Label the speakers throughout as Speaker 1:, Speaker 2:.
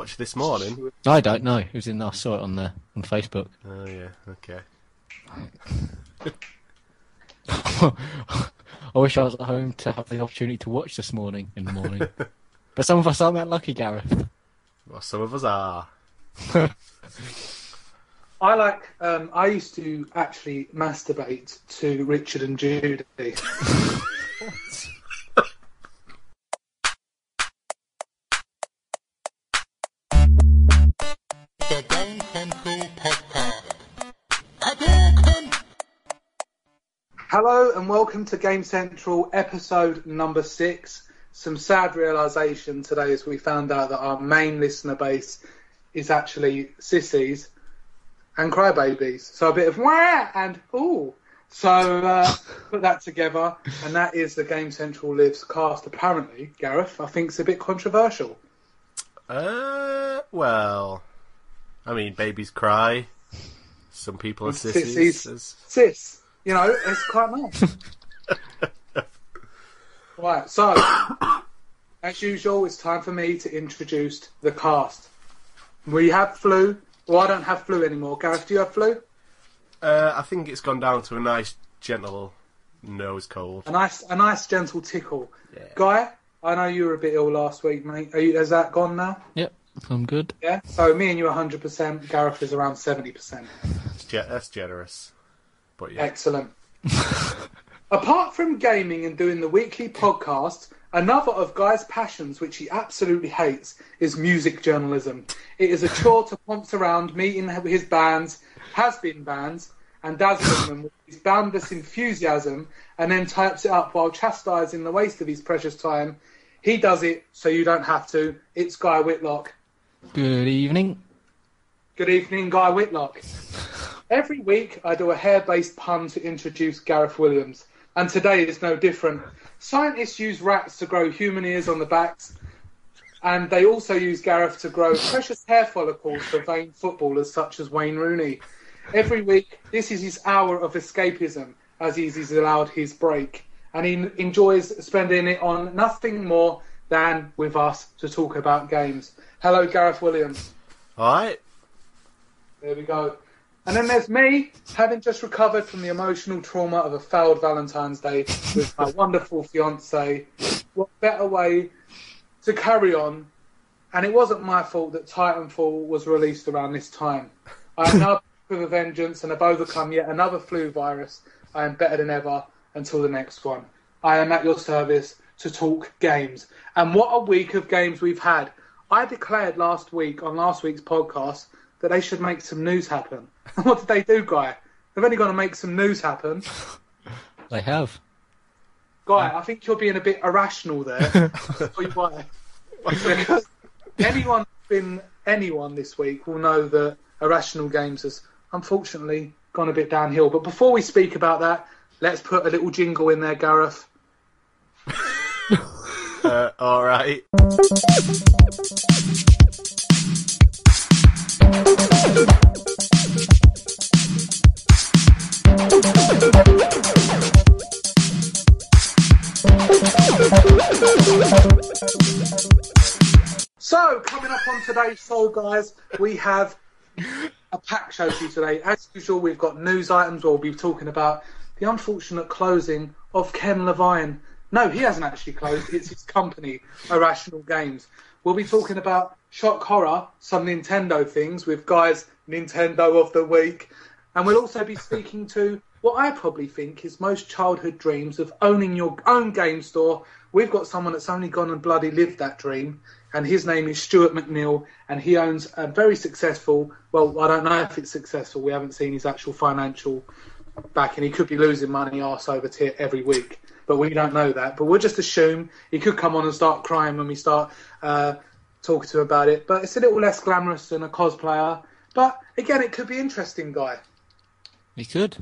Speaker 1: watch this morning?
Speaker 2: I don't know. It was I saw it on Facebook.
Speaker 1: Oh yeah, okay.
Speaker 2: I wish I was at home to have the opportunity to watch this morning in the morning. But some of us aren't that lucky, Gareth.
Speaker 1: Well, some of us are.
Speaker 3: I used to actually masturbate to Richard and Judy.
Speaker 4: The Gamecentral podcast.
Speaker 3: Hello and welcome to Game Central episode number 6. Some sad realisation today as we found out that our main listener base is actually sissies and crybabies. So a bit of wah and ooh. So put that together, and that is the Game Central Lives cast. Apparently, Gareth, I think it's a bit controversial.
Speaker 1: Well, I mean, babies cry. Some people are sissies.
Speaker 3: Sis. You know, it's quite nice. Right, so, as usual, it's time for me to introduce the cast. We have flu. Well, I don't have flu anymore. Gareth, do you have flu?
Speaker 1: I think it's gone down to a nice, gentle nose cold.
Speaker 3: A nice gentle tickle.
Speaker 1: Yeah.
Speaker 3: Guy, I know you were a bit ill last week, mate. Has that gone now?
Speaker 2: Yep, I'm good.
Speaker 3: Yeah? So, me and you 100%. Gareth is around 70%.
Speaker 1: That's generous. But yeah.
Speaker 3: Excellent. Apart from gaming and doing the weekly podcast, another of Guy's passions, which he absolutely hates, is music journalism. It is a chore to ponce around meeting his bands, has-been bands, and dazzling them with his boundless enthusiasm, and then types it up while chastising the waste of his precious time. He does it so you don't have to. It's Guy Whitlock.
Speaker 2: Good evening.
Speaker 3: Good evening, Guy Whitlock. Every week I do a hair-based pun to introduce Gareth Williams, and today is no different. Scientists use rats to grow human ears on the backs, and they also use Gareth to grow precious hair follicles for vain footballers such as Wayne Rooney. Every week, this is his hour of escapism, as he's allowed his break, and he enjoys spending it on nothing more than with us to talk about games. Hello, Gareth Williams.
Speaker 1: Alright.
Speaker 3: There we go. And then there's me, having just recovered from the emotional trauma of a failed Valentine's Day with my wonderful fiancée. What better way to carry on? And it wasn't my fault that Titanfall was released around this time. I am now with a vengeance and have overcome yet another flu virus. I am better than ever until the next one. I am at your service to talk games. And what a week of games we've had. I declared last week on last week's podcast that they should make some news happen. What did they do, Guy? They've only got to make some news happen.
Speaker 2: They have.
Speaker 3: Guy, I think you're being a bit irrational there. I'll tell you why. Because anyone this week will know that Irrational Games has unfortunately gone a bit downhill. But before we speak about that, let's put a little jingle in there, Gareth.
Speaker 1: Alright.
Speaker 3: So, coming up on today's show, guys, we have a packed show for you today. As usual, we've got news items where we'll be talking about the unfortunate closing of Ken Levine. No, he hasn't actually closed. It's his company, Irrational Games. We'll be talking about shock horror, some Nintendo things with Guy's Nintendo of the Week. And we'll also be speaking to what I probably think is most childhood dreams of owning your own game store. We've got someone that's only gone and bloody lived that dream, and his name is Stuart McNeil, and he owns a very successful, well, I don't know if it's successful, we haven't seen his actual financial back, and he could be losing money arse over tit every week, but we don't know that. But we'll just assume he could come on and start crying when we start talking to him about it, but it's a little less glamorous than a cosplayer. But again, it could be interesting, Guy.
Speaker 2: You could.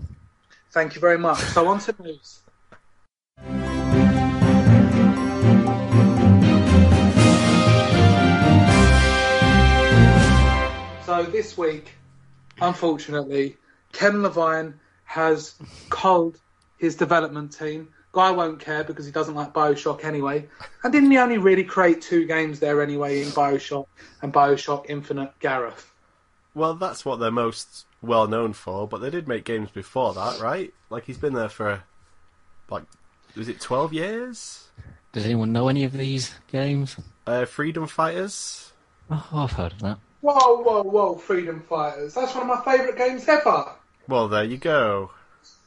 Speaker 3: Thank you very much. So on to news. So this week, unfortunately, Ken Levine has culled his development team. Guy won't care because he doesn't like Bioshock anyway. And didn't he only really create 2 games there anyway in Bioshock and Bioshock Infinite, Gareth?
Speaker 1: Well, that's what they're most well known for, but they did make games before that, right? Like, he's been there for, like, was it 12 years?
Speaker 2: Does anyone know any of these games?
Speaker 1: Freedom Fighters?
Speaker 2: Oh, I've heard of that.
Speaker 3: Whoa, Freedom Fighters. That's one of my favourite games ever.
Speaker 1: Well, there you go.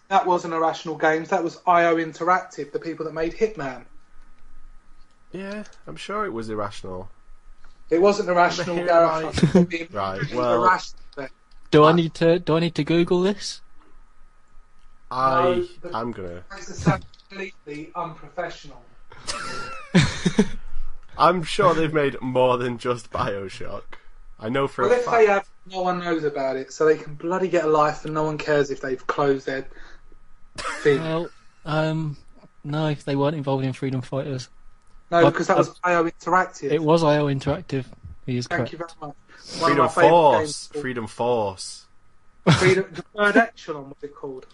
Speaker 3: That wasn't Irrational Games, that was IO Interactive, the people that made Hitman.
Speaker 1: Yeah, I'm sure it was Irrational.
Speaker 3: It wasn't Irrational, Gareth.
Speaker 1: Right, well...
Speaker 3: Irrational.
Speaker 2: Do I need to Google this?
Speaker 1: I'm gonna...
Speaker 3: It's completely unprofessional.
Speaker 1: I'm sure they've made more than just Bioshock. I know for a fact.
Speaker 3: If they have, no one knows about it, so they can bloody get a life and no one cares if they've closed their thing.
Speaker 2: Well, no, they weren't involved in Freedom Fighters.
Speaker 3: No, because that was IO Interactive.
Speaker 2: It was IO Interactive. He is
Speaker 3: Thank
Speaker 2: correct.
Speaker 3: you very much.
Speaker 1: Freedom Force. Freedom Force.
Speaker 3: The third echelon, what's it called?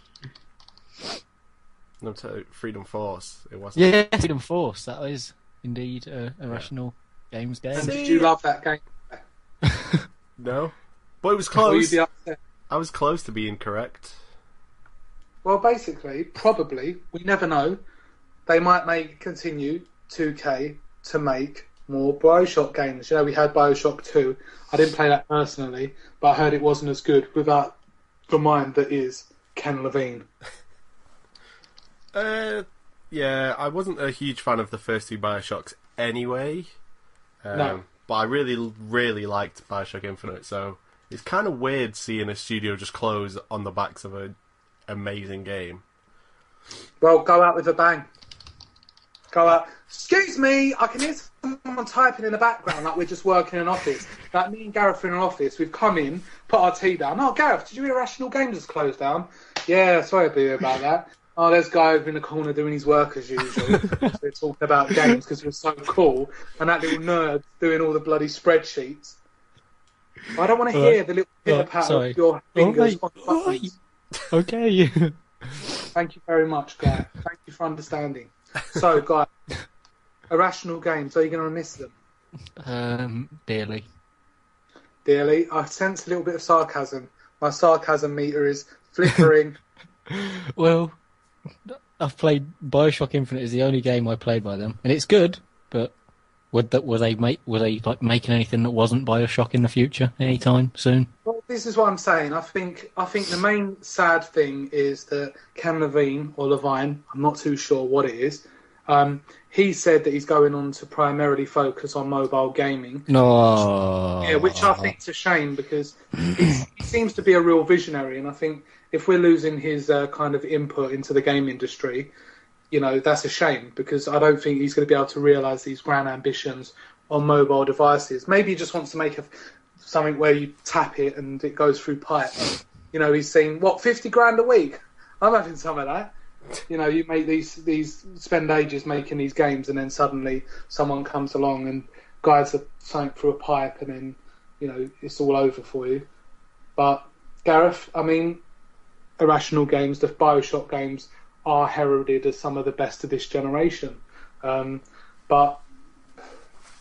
Speaker 1: No, Freedom Force. It wasn't.
Speaker 2: Yeah, Freedom Force. That is indeed a Irrational Games game.
Speaker 3: And did you love that game?
Speaker 1: No, but it was close.
Speaker 3: Be upset?
Speaker 1: I was close to being correct.
Speaker 3: Well, basically, probably, we never know. They might continue 2K to make more Bioshock games. You know, we had Bioshock 2. I didn't play that personally, but I heard it wasn't as good without the mind that is Ken Levine.
Speaker 1: Yeah, I wasn't a huge fan of the first 2 Bioshocks anyway.
Speaker 3: No.
Speaker 1: But I really liked Bioshock Infinite, so it's kind of weird seeing a studio just close on the backs of an amazing game.
Speaker 3: Well, go out with a bang. Go out. Excuse me, I can hear someone typing in the background like we're just working in an office. Like me and Gareth are in an office. We've come in, put our tea down. Oh, Gareth, did you hear Irrational Games has closed down? Yeah, sorry about that. Oh, there's a guy over in the corner doing his work as usual. We're talking about games because we're so cool. And that little nerd doing all the bloody spreadsheets. I don't want to hear the little pitter-patter of your fingers on the buttons.
Speaker 2: Okay.
Speaker 3: Thank you very much, Guy. Thank you for understanding. So, Guy, Irrational Games, are you going to miss them?
Speaker 2: Dearly.
Speaker 3: Dearly. I sense a little bit of sarcasm. My sarcasm meter is flickering.
Speaker 2: Well, I've played Bioshock Infinite is the only game I played by them, and it's good. But were they making anything that wasn't Bioshock in the future anytime soon?
Speaker 3: Well, this is what I'm saying. I think the main sad thing is that Ken Levine or Levine, I'm not too sure what it is. He said that he's going on to primarily focus on mobile gaming.
Speaker 2: No.
Speaker 3: Yeah, which I think's a shame because he seems to be a real visionary, and I think if we're losing his kind of input into the game industry, you know, that's a shame because I don't think he's going to be able to realise these grand ambitions on mobile devices. Maybe he just wants to make something where you tap it and it goes through pipe. You know, he's saying, what, 50 grand a week? I'm having some of that. You know, you make these spend ages making these games and then suddenly someone comes along and guides something through a pipe and then, you know, it's all over for you. But, Gareth, I mean, Irrational Games, the Bioshock games, are heralded as some of the best of this generation. But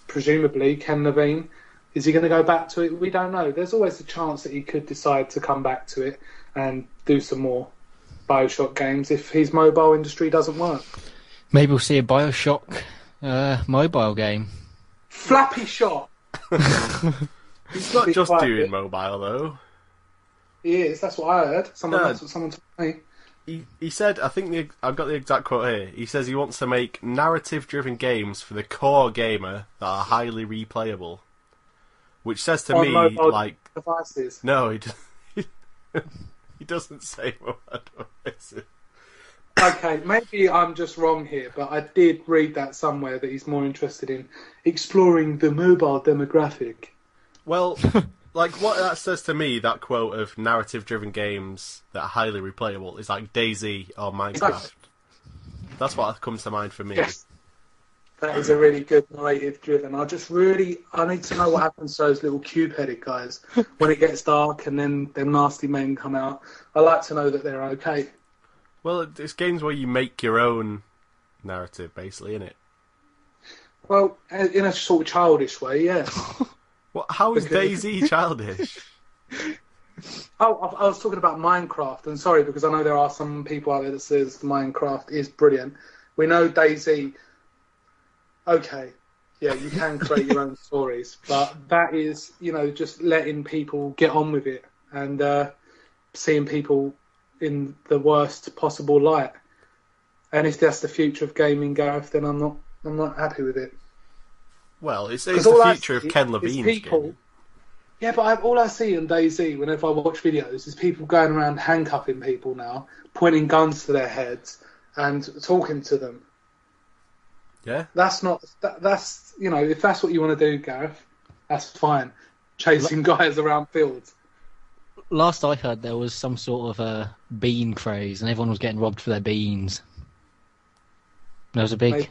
Speaker 3: presumably, Ken Levine, is he going to go back to it? We don't know. There's always a chance that he could decide to come back to it and do some more Bioshock games if his mobile industry doesn't work.
Speaker 2: Maybe we'll see a Bioshock mobile game.
Speaker 3: Flappy Shot!
Speaker 1: He's not just doing mobile, though.
Speaker 3: He is, that's what I heard. That's what someone told me.
Speaker 1: He said, I've got the exact quote here. He says he wants to make narrative-driven games for the core gamer that are highly replayable. Which says to me, like...
Speaker 3: devices.
Speaker 1: No, he doesn't say mobile devices.
Speaker 3: Okay, maybe I'm just wrong here, but I did read that somewhere that he's more interested in exploring the mobile demographic.
Speaker 1: Well... Like, what that says to me, that quote of narrative-driven games that are highly replayable, is like DayZ or Minecraft. That's what comes to mind for me.
Speaker 3: Yes. That is a really good narrative-driven. I need to know what happens to those little cube-headed guys when it gets dark and then them nasty men come out. I like to know that they're okay.
Speaker 1: Well, it's games where you make your own narrative, basically, isn't it?
Speaker 3: Well, in a sort of childish way, yeah.
Speaker 1: What? How is DayZ childish?
Speaker 3: Oh, I was talking about Minecraft, and sorry, because I know there are some people out there that says Minecraft is brilliant. We know DayZ, okay, yeah, you can create your own stories, but that is, just letting people get on with it and seeing people in the worst possible light. And if that's the future of gaming, Gareth, then I'm not happy with it.
Speaker 1: Well, it's the future of Ken Levine's game.
Speaker 3: Yeah, but all I see in DayZ, whenever I watch videos, is people going around handcuffing people now, pointing guns to their heads, and talking to them.
Speaker 1: Yeah.
Speaker 3: That's not... That's, if that's what you want to do, Gareth, that's fine. Chasing guys around fields.
Speaker 2: Last I heard, there was some sort of a bean craze, and everyone was getting robbed for their beans. There was a big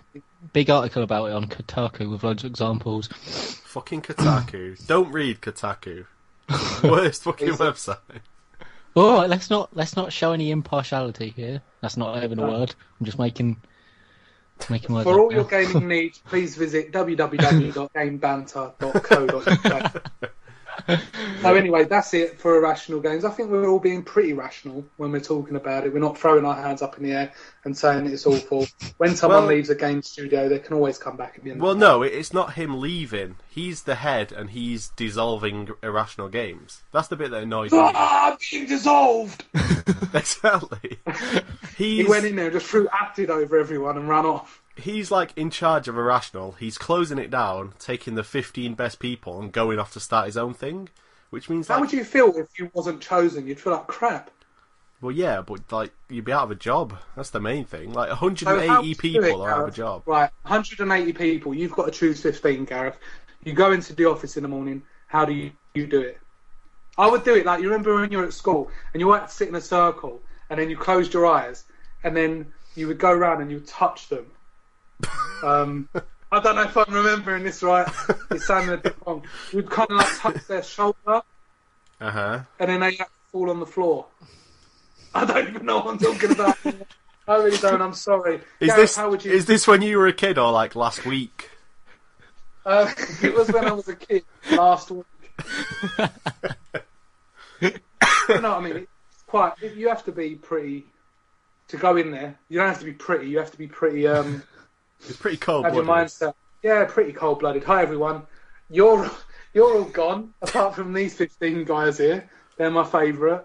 Speaker 2: article about it on Kotaku with loads of examples.
Speaker 1: Fucking Kotaku. Don't read Kotaku. Worst fucking website.
Speaker 2: All right, let's not show any impartiality here. That's not even a word. I'm just making words.
Speaker 3: For all your gaming needs, please visit www.gamebanter.co.uk. So anyway, that's it for Irrational Games. I think we're all being pretty rational when we're talking about it. We're not throwing our hands up in the air and saying it's awful. When someone leaves a game studio, they can always come back at the end.
Speaker 1: Well, no, it's not him leaving. He's the head, and he's dissolving Irrational Games. That's the bit that annoys me.
Speaker 3: I'm being dissolved!
Speaker 1: Exactly.
Speaker 3: He went in there and just threw acid over everyone and ran off.
Speaker 1: He's like in charge of Irrational. He's closing it down, taking the 15 best people and going off to start his own thing, which means
Speaker 3: how would you feel if you wasn't chosen? You'd feel like crap.
Speaker 1: Well, yeah, but like you'd be out of a job. That's the main thing. Like 180 people are out of a job.
Speaker 3: Right, 180 people. You've got to choose 15, Gareth. You go into the office in the morning. How do you do it? I would do it like you remember when you were at school and you had to sit in a circle and then you closed your eyes and then you would go around and you would touch them. I don't know if I'm remembering this right. It's sounding a bit wrong. You'd kind of like touch their shoulder, and then they had to fall on the floor. I don't even know what I'm talking about. I really don't. I'm sorry. Gareth, how would you...
Speaker 1: Is this when you were a kid or like last week?
Speaker 3: It was when I was a kid last week. You know what I mean? It's quite. You have to be pretty to go in there. You don't have to be pretty. You have to be pretty.
Speaker 1: It's pretty cold-blooded.
Speaker 3: Have your mindset. Yeah, pretty cold-blooded. Hi, everyone. You're all gone, apart from these 15 guys here. They're my favourite.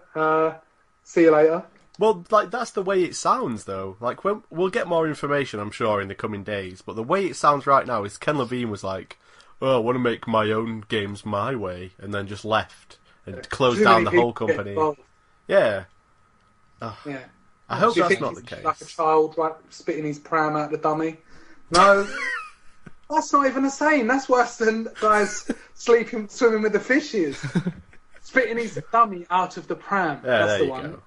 Speaker 3: See you later.
Speaker 1: Well, like, that's the way it sounds, though. Like, we'll get more information, I'm sure, in the coming days. But the way it sounds right now is Ken Levine was like, oh, I want to make my own games my way, and then just left and closed down the whole company. Yeah. Oh.
Speaker 3: Yeah.
Speaker 1: I hope that's not the case.
Speaker 3: Like a child, like, spitting his pram out the dummy. No, that's not even a saying. That's worse than guys swimming with the fishes. Spitting his dummy out of the pram.
Speaker 1: Yeah,
Speaker 3: that's
Speaker 1: there
Speaker 3: the
Speaker 1: you
Speaker 3: one.
Speaker 1: go.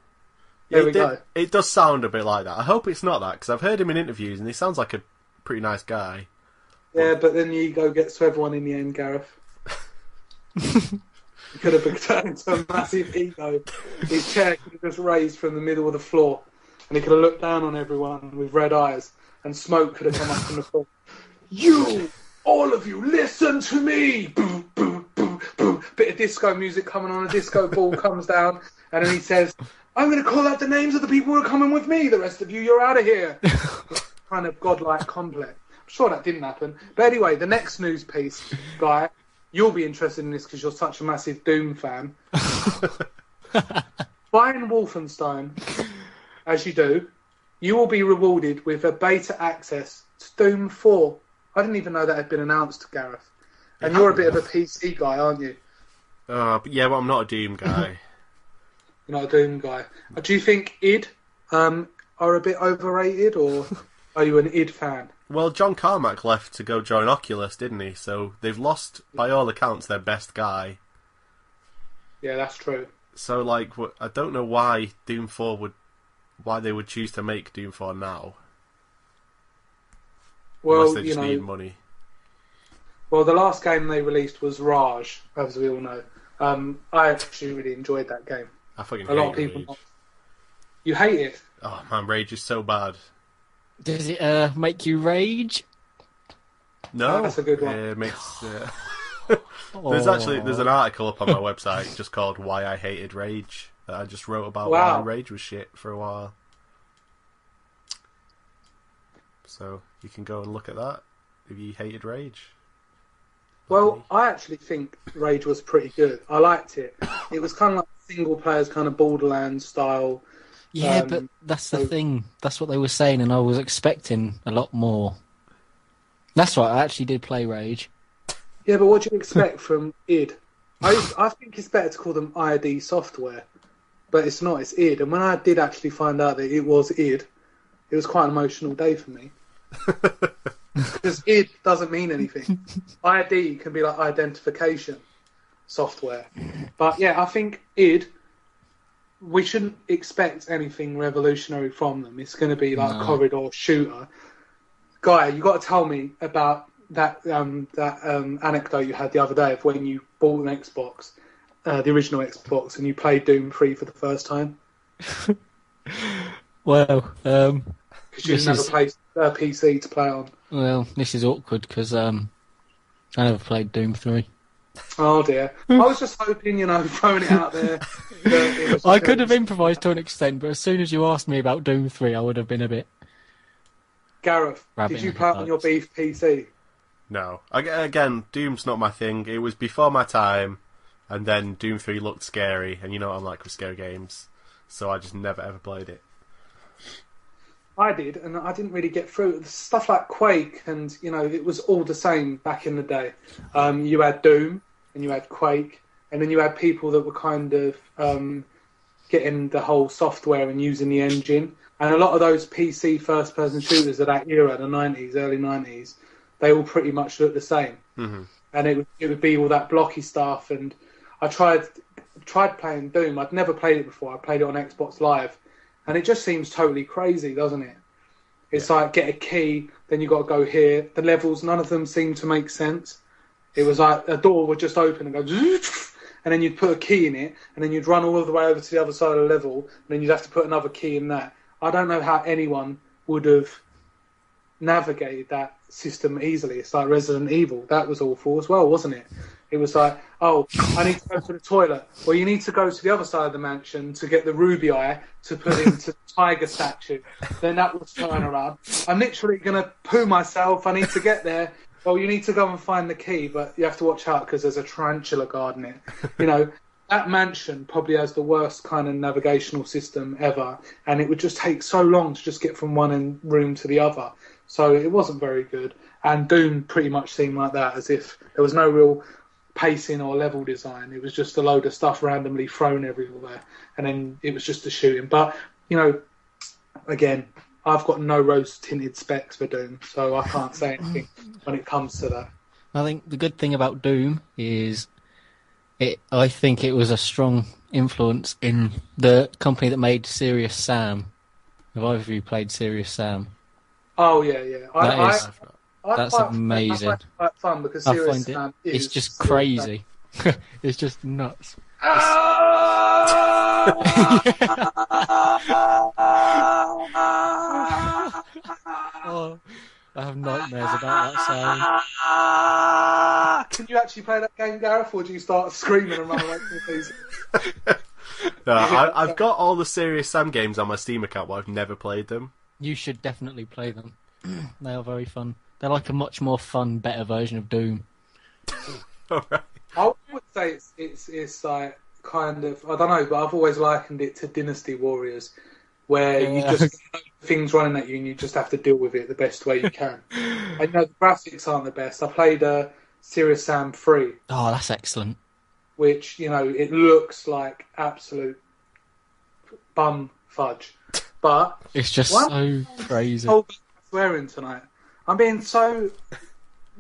Speaker 3: There we go.
Speaker 1: It does sound a bit like that. I hope it's not that, because I've heard him in interviews and he sounds like a pretty nice guy.
Speaker 3: Yeah, but then the ego gets to everyone in the end, Gareth. He could have been turned into a massive ego. His chair could have just raised from the middle of the floor, and he could have looked down on everyone with red eyes. And smoke could have come up from the floor. You, all of you, listen to me! Boom, boom, boom, boom. Bit of disco music coming on, a disco ball comes down, and then he says, I'm going to call out the names of the people who are coming with me. The rest of you, you're out of here. Kind of godlike complex. I'm sure that didn't happen. But anyway, the next news piece, Guy, you'll be interested in this because you're such a massive Doom fan. Buying Wolfenstein, as you do, you will be rewarded with a beta access to Doom 4. I didn't even know that had been announced, Gareth. And you're a bit of a PC guy, aren't you?
Speaker 1: Yeah, but I'm not a Doom guy.
Speaker 3: You're not a Doom guy. Do you think id are a bit overrated, or are you an id fan?
Speaker 1: Well, John Carmack left to go join Oculus, didn't he? So they've lost, by all accounts, their best guy.
Speaker 3: Yeah, that's true.
Speaker 1: So, like, I don't know why Doom 4 why they would choose to make Doom 4 now.
Speaker 3: Well,
Speaker 1: unless they just need money.
Speaker 3: Well, the last game they released was Raj, as we all know. I actually really enjoyed that game.
Speaker 1: I fucking
Speaker 3: hate it. A lot of people. You hate it?
Speaker 1: Oh man, Rage is so bad.
Speaker 2: Does it make you rage?
Speaker 1: No,
Speaker 3: That's a good one.
Speaker 1: It makes.
Speaker 2: Oh.
Speaker 1: There's an article up on my website just called "Why I Hated Rage" that I just wrote about
Speaker 3: Wow.
Speaker 1: why Rage was shit for a while. So you can go and look at that if you hated Rage.
Speaker 3: Well, I actually think Rage was pretty good. I liked it. It was kind of like single players, kind of Borderlands style.
Speaker 2: Yeah, but that's the thing. That's what they were saying, and I was expecting a lot more. That's right, I actually did play Rage.
Speaker 3: Yeah, but what do you expect from id? I think it's better to call them ID software, but it's not. It's id. And when I did actually find out that it was id, it was quite an emotional day for me. Because id doesn't mean anything. ID can be like identification software. But yeah, I think id, we shouldn't expect anything revolutionary from them. It's going to be like a corridor shooter. Guy, you got to tell me about that anecdote you had the other day of when you bought an Xbox, the original Xbox, and you played Doom 3 for the first time.
Speaker 2: Well,
Speaker 3: Because you never played a PC to play on.
Speaker 2: Well, this is awkward because I never played Doom 3.
Speaker 3: Oh dear. I was just hoping, throwing it out there.
Speaker 2: I could have improvised to an extent, but as soon as you asked me about Doom 3, I would have been a bit...
Speaker 3: Gareth,
Speaker 2: Rabbit
Speaker 3: did you
Speaker 2: in
Speaker 3: play it on
Speaker 2: headlights.
Speaker 3: your beef PC?
Speaker 1: No, again, Doom's not my thing. It was before my time, and then Doom 3 looked scary, and you know what I'm like with scary games, so I just never ever played it.
Speaker 3: I did, and I didn't really get through it. Stuff like Quake, and it was all the same back in the day. You had Doom, and you had Quake, and then you had people that were kind of getting the whole software and using the engine. And a lot of those PC first-person shooters of that era, the 90s, early 90s, they all pretty much looked the same.
Speaker 1: Mm-hmm.
Speaker 3: And it would be all that blocky stuff. And I tried playing Doom. I'd never played it before. I played it on Xbox Live. And it just seems totally crazy, doesn't it? It's like, get a key, then you got to go here. The levels, none of them seem to make sense. It was like a door would just open and go, and then you'd put a key in it, and then you'd run all the way over to the other side of the level, and then you'd have to put another key in that. I don't know how anyone would have navigated that system easily. It's like Resident Evil. That was awful as well, wasn't it? It was like, oh, I need to go to the toilet. Well, you need to go to the other side of the mansion to get the ruby eye to put into the tiger statue. Then that will turn around. I'm literally going to poo myself. I need to get there. Well, you need to go and find the key, but you have to watch out because there's a tarantula guard in it. That mansion probably has the worst kind of navigational system ever, and it would just take so long to just get from one room to the other. So it wasn't very good. And Doom pretty much seemed like that, as if there was no real pacing or level design. It was just a load of stuff randomly thrown everywhere, and then it was just a shooting. But, again, I've got no rose-tinted specs for Doom, so I can't say anything when it comes to that.
Speaker 2: I think the good thing about Doom is I think it was a strong influence in the company that made Serious Sam. Have either of you played Serious Sam?
Speaker 3: Oh, yeah.
Speaker 2: That's amazing.
Speaker 3: I find it quite fun because
Speaker 2: I
Speaker 3: Serious
Speaker 2: find
Speaker 3: Sam
Speaker 2: it's
Speaker 3: is
Speaker 2: just crazy. It's just nuts. Oh, I have nightmares about that sound.
Speaker 3: Can you actually play that game, Gareth, or do you start screaming and run away from the PC?
Speaker 1: No, I've got all the Serious Sam games on my Steam account, but I've never played them.
Speaker 2: You should definitely play them. They are very fun. They're like a much more fun, better version of Doom.
Speaker 1: Alright.
Speaker 3: I would say it's like kind of, I don't know, but I've always likened it to Dynasty Warriors, where you just things running at you and you just have to deal with it the best way you can. I know the graphics aren't the best. I played Serious Sam 3.
Speaker 2: Oh, that's excellent.
Speaker 3: Which, it looks like absolute bum fudge. But
Speaker 2: It's just so crazy.
Speaker 3: I'm swearing tonight. I'm being so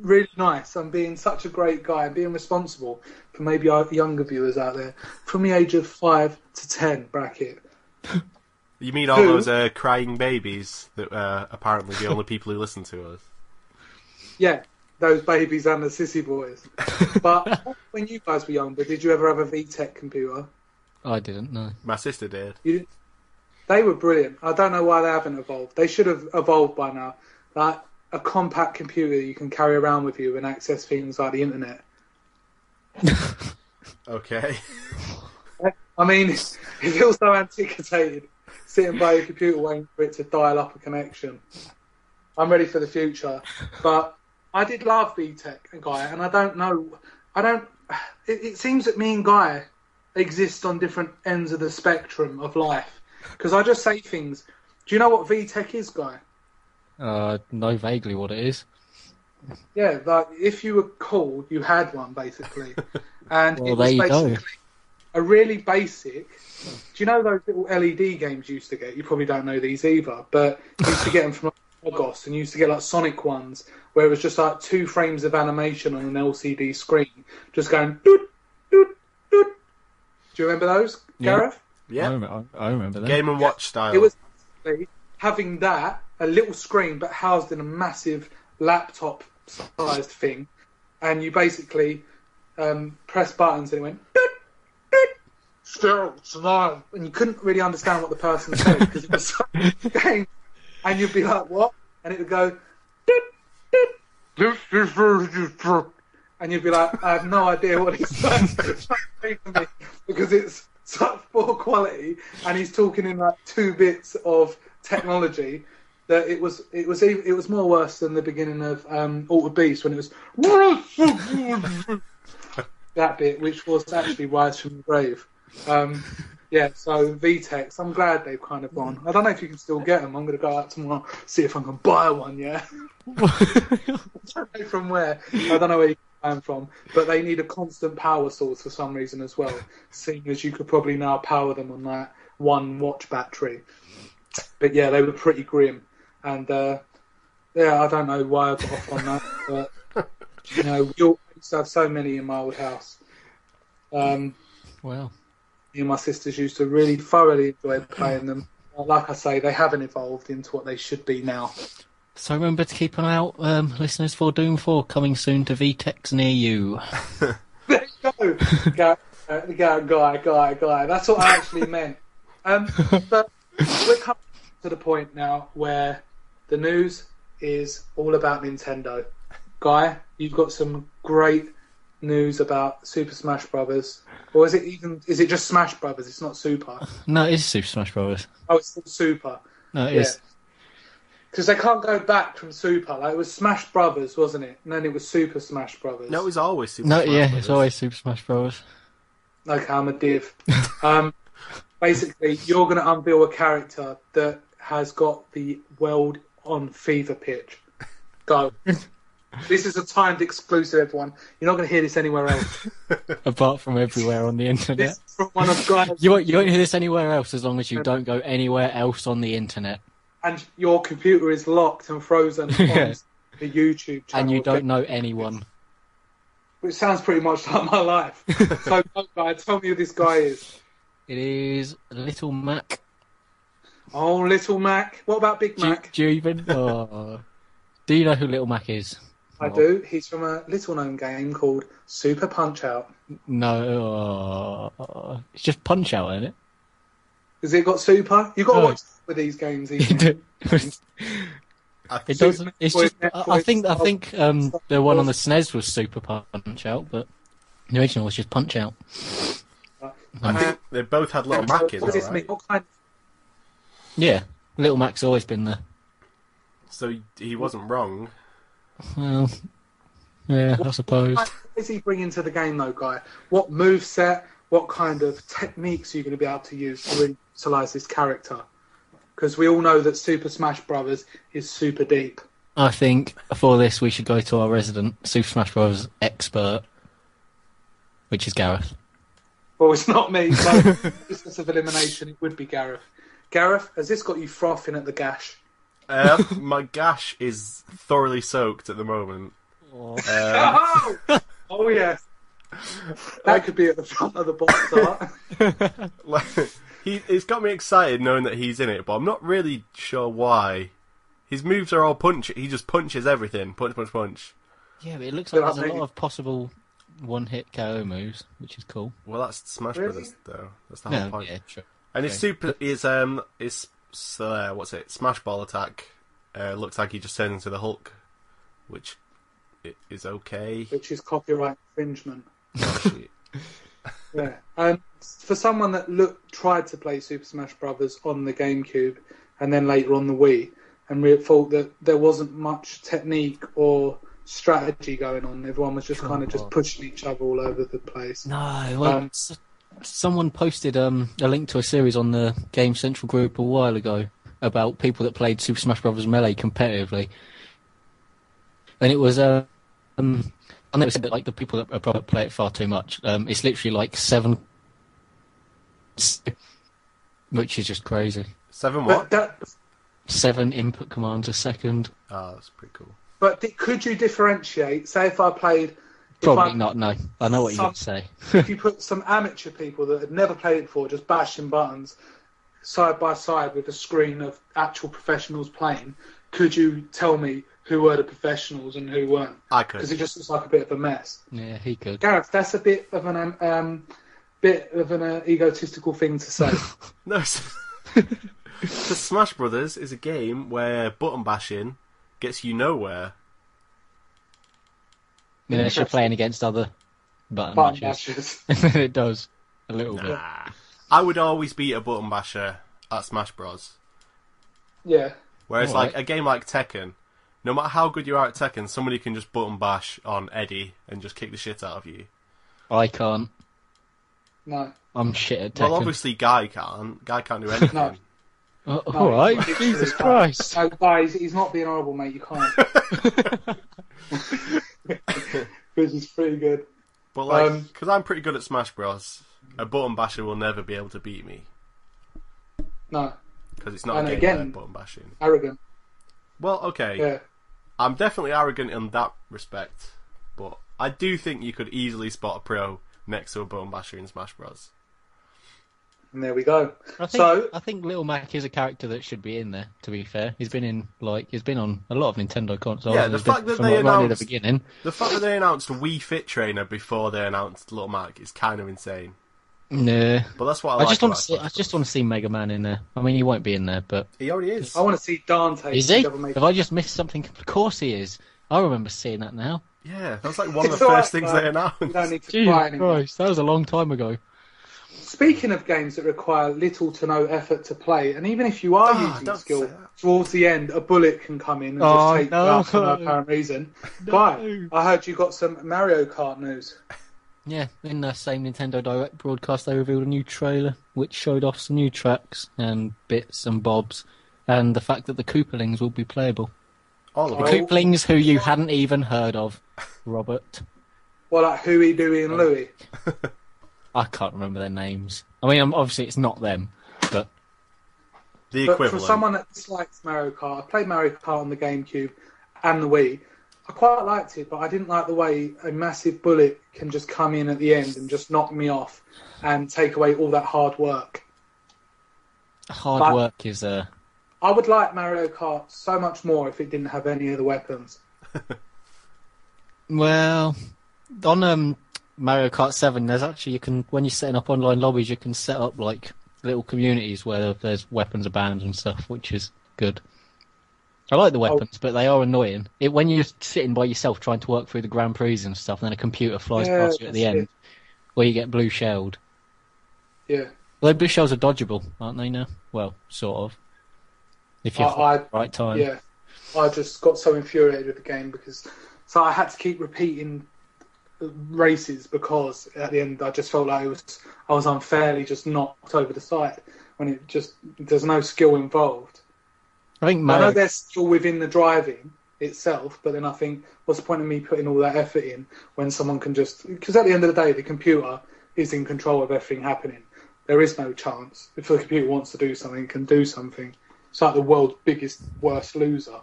Speaker 3: really nice. I'm being such a great guy. I'm being responsible for maybe our younger viewers out there from the age of 5 to 10 bracket.
Speaker 1: You mean all those crying babies that are apparently the only people who listen to us?
Speaker 3: Yeah, those babies and the sissy boys. But when you guys were younger, did you ever have a VTech computer?
Speaker 2: I didn't know.
Speaker 1: My sister did.
Speaker 3: You didn't? They were brilliant. I don't know why they haven't evolved. They should have evolved by now. Like a compact computer you can carry around with you and access things like the internet.
Speaker 1: Okay.
Speaker 3: I mean, it feels so antiquated, sitting by your computer waiting for it to dial up a connection. I'm ready for the future. But I did love VTech and Guy, and it seems that me and Guy exist on different ends of the spectrum of life. Because I just say things. Do you know what VTech is, Guy?
Speaker 2: Know vaguely what it is.
Speaker 3: Yeah, like if you were cool, you had one basically, and
Speaker 2: Well,
Speaker 3: it was
Speaker 2: there you
Speaker 3: basically
Speaker 2: go.
Speaker 3: a really basic. Do you know those little LED games you used to get? You probably don't know these either, but you used to get them from Argos, and you used to get like Sonic ones, where it was just like 2 frames of animation on an LCD screen, just going doot doot doot. Do you remember those,
Speaker 2: Yeah.
Speaker 3: Gareth?
Speaker 1: Yeah.
Speaker 2: I remember that.
Speaker 1: Game and Watch style.
Speaker 3: It was basically having that, a little screen, but housed in a massive laptop-sized thing, and you basically press buttons and it went doot, doot, still smile, and you couldn't really understand what the person said because it was so game, and you'd be like, what? And it would go doot, doot, and you'd be like, I have no idea what he's saying to me because it's such poor quality, and he's talking in like 2 bits of technology that it was more worse than the beginning of Altered Beast when it was that bit, which was actually Rise from the Grave. Yeah, so VTEX, I'm glad they've kind of gone. I don't know if you can still get them. I'm going to go out tomorrow, see if I can buy one, yeah? I don't know from where. I don't know where you can buy them from. But they need a constant power source for some reason as well, seeing as you could probably now power them on that 1 watch battery. But yeah, they were pretty grim. And yeah, I don't know why I got off on that. But, you know, we all used to have so many in my old house.
Speaker 2: Well,
Speaker 3: Me and my sisters used to really thoroughly enjoy playing them. Like I say, they haven't evolved into what they should be now.
Speaker 2: so remember to keep an eye out, listeners, for Doom 4 coming soon to VTEX near you.
Speaker 3: There you go. Guy. That's what I actually meant. But we're coming to the point now where the news is all about Nintendo. Guy, you've got some great news about Super Smash Brothers. Or is it just Smash Brothers? It's not Super.
Speaker 2: No, it is Super Smash Bros.
Speaker 3: Oh, it's still Super.
Speaker 2: No, it is.
Speaker 3: Because they can't go back from Super. Like, it was Smash Brothers, wasn't it? And then it was Super Smash Brothers.
Speaker 1: No, it was always Super
Speaker 2: No,
Speaker 1: Smash
Speaker 2: yeah,
Speaker 1: Brothers.
Speaker 2: it's always Super Smash Bros.
Speaker 3: Okay, I'm a div. Basically, you're going to unveil a character that has got the world on fever pitch. Go. This is a timed exclusive, everyone. You're not going to hear this anywhere else.
Speaker 2: Apart from everywhere on the internet.
Speaker 3: This is from one of Guy's...
Speaker 2: You won't hear this anywhere else as long as you don't go anywhere else on the internet.
Speaker 3: And your computer is locked and frozen on
Speaker 2: Yeah.
Speaker 3: the YouTube channel.
Speaker 2: And you don't know anyone.
Speaker 3: Which sounds pretty much like my life. So, Guy, tell me who this guy is.
Speaker 2: It is Little Mac.
Speaker 3: Oh, Little Mac. What about Big Mac?
Speaker 2: Do you even... Oh. Do you know who Little Mac is?
Speaker 3: I do. He's from a little-known game called Super Punch-Out.
Speaker 2: No. It's just Punch Out, isn't it?
Speaker 3: Has it got Super? You've got to
Speaker 2: No.
Speaker 3: watch with these games.
Speaker 2: It doesn't. It's just. I think the one on the SNES was Super Punch Out, but the original was just Punch Out.
Speaker 1: I think they both had Little Mac in,
Speaker 3: What does this
Speaker 1: though,
Speaker 3: mean?
Speaker 1: right?
Speaker 3: What kind
Speaker 2: Yeah, Little Mac's always been there.
Speaker 1: So he wasn't wrong.
Speaker 2: Well, yeah, I suppose.
Speaker 3: What is he bringing to the game, though, Guy? What moveset, what kind of techniques are you going to be able to use to really utilise this character? Because we all know that Super Smash Brothers is super deep.
Speaker 2: I think for this we should go to our resident Super Smash Bros. Expert, which is Gareth.
Speaker 3: Well, it's not me, so business of elimination, it would be Gareth. Gareth, has this got you frothing at the gash?
Speaker 1: My gash is thoroughly soaked at the moment.
Speaker 3: Oh, yes. That could be at the front of the box art.
Speaker 1: It's got me excited knowing that he's in it, but I'm not really sure why. His moves are all punch. He just punches everything. Punch, punch, punch.
Speaker 2: Yeah, but it looks like there's a lot of possible one-hit KO moves, which is cool.
Speaker 1: Well, that's Smash
Speaker 3: Really?
Speaker 1: Brothers, though. That's the whole
Speaker 2: No,
Speaker 1: point.
Speaker 2: yeah, true.
Speaker 1: And it's what's it? Smash Ball attack. Looks like he just turned into the Hulk, which is okay.
Speaker 3: Which is copyright infringement.
Speaker 1: Oh, shit.
Speaker 3: Yeah. For someone that tried to play Super Smash Brothers on the GameCube and then later on the Wii, and thought that there wasn't much technique or strategy going on, everyone was just kind of just pushing each other all over the place.
Speaker 2: No, well, someone posted a link to a series on the Gamecentral group a while ago about people that played Super Smash Bros. Melee competitively, and it was I never said that like the people that probably play it far too much. It's literally like 7, which is just crazy.
Speaker 1: 7 what?
Speaker 2: 7 input commands a second.
Speaker 1: Oh, that's pretty cool.
Speaker 3: But could you differentiate? Say if I played.
Speaker 2: Probably not. No, I know what you're going to say.
Speaker 3: If you put some amateur people that had never played it before, just bashing buttons side by side with a screen of actual professionals playing, could you tell me who were the professionals and who weren't?
Speaker 1: I could.
Speaker 3: Because it just looks like a bit of a mess.
Speaker 2: Yeah, he could.
Speaker 3: Gareth, that's a bit of an egotistical thing to say.
Speaker 1: No, because Smash Brothers is a game where button bashing gets you nowhere.
Speaker 2: Unless you're playing against other button bashers. It does. A little bit.
Speaker 1: I would always beat a button basher at Smash Bros.
Speaker 3: Yeah.
Speaker 1: Whereas like a game like Tekken, no matter how good you are at Tekken, somebody can just button bash on Eddie and just kick the shit out of you.
Speaker 2: I can't.
Speaker 3: No.
Speaker 2: I'm shit at Tekken.
Speaker 1: Well, obviously Guy can't. Guy can't do anything.
Speaker 3: No.
Speaker 2: No, alright, Jesus Christ.
Speaker 3: No, guys, he's not being horrible, mate. You can't. Which is pretty good.
Speaker 1: But like, because I'm pretty good at Smash Bros, a button basher will never be able to beat me.
Speaker 3: No.
Speaker 1: Because it's not a game
Speaker 3: again,
Speaker 1: button bashing.
Speaker 3: Arrogant.
Speaker 1: Well, okay.
Speaker 3: Yeah.
Speaker 1: I'm definitely arrogant in that respect, but I do think you could easily spot a pro next to a button basher in Smash Bros.
Speaker 3: And there we go.
Speaker 2: I think Little Mac is a character that should be in there. To be fair, he's been on a lot of Nintendo consoles.
Speaker 1: Yeah, the fact that
Speaker 2: from
Speaker 1: they
Speaker 2: right
Speaker 1: announced
Speaker 2: near the beginning.
Speaker 1: The fact that they announced Wii Fit Trainer before they announced Little Mac is kind of insane.
Speaker 2: Nah,
Speaker 1: but that's what
Speaker 2: I just want to see Mega Man in there. I mean, he won't be in there, but
Speaker 1: he already is.
Speaker 3: I want to see Dante.
Speaker 2: Is he? Have I just missed something? Of course he is. I remember seeing that now.
Speaker 1: Yeah, that was like one of the first things they announced.
Speaker 3: You don't need to
Speaker 2: Jesus
Speaker 3: cry anymore.
Speaker 2: Christ, that was a long time ago.
Speaker 3: Speaking of games that require little to no effort to play, and even if you are using skill, towards the end, a bullet can come in and just take you out for no apparent reason.
Speaker 2: No.
Speaker 3: Guy, I heard you got some Mario Kart news.
Speaker 2: Yeah, in the same Nintendo Direct broadcast, they revealed a new trailer which showed off some new tracks and bits and bobs, and the fact that the Koopalings will be playable.
Speaker 1: All of
Speaker 2: The
Speaker 1: them.
Speaker 2: Koopalings who you hadn't even heard of, Robert.
Speaker 3: Well, like Huey, Dewey, and Louie.
Speaker 2: I can't remember their names. I mean, obviously it's not them, but...
Speaker 1: The
Speaker 3: But
Speaker 1: equivalent.
Speaker 3: for someone that dislikes Mario Kart, I played Mario Kart on the GameCube and the Wii. I quite liked it, but I didn't like the way a massive bullet can just come in at the end and just knock me off and take away all that hard work.
Speaker 2: Hard work is
Speaker 3: I would like Mario Kart so much more if it didn't have any of the weapons.
Speaker 2: Well, on Mario Kart 7, there's actually, when you're setting up online lobbies, you can set up like little communities where there's weapons abound and stuff, which is good. I like the weapons, but they are annoying. When you're sitting by yourself trying to work through the Grand Prix and stuff, and then a computer flies past you at the end, where you get blue shelled.
Speaker 3: Yeah.
Speaker 2: Well, blue shells are dodgeable, aren't they now? Well, sort of. If you're at the right time.
Speaker 3: Yeah. I just got so infuriated with the game so I had to keep repeating races because at the end I just felt like I was unfairly just knocked over the side when there's no skill involved. I know there's skill within the driving itself, but then I think, what's the point of me putting all that effort in when someone can because at the end of the day, the computer is in control of everything happening. There is no chance. If the computer wants to do something, it can do something. It's like the world's biggest, worst loser.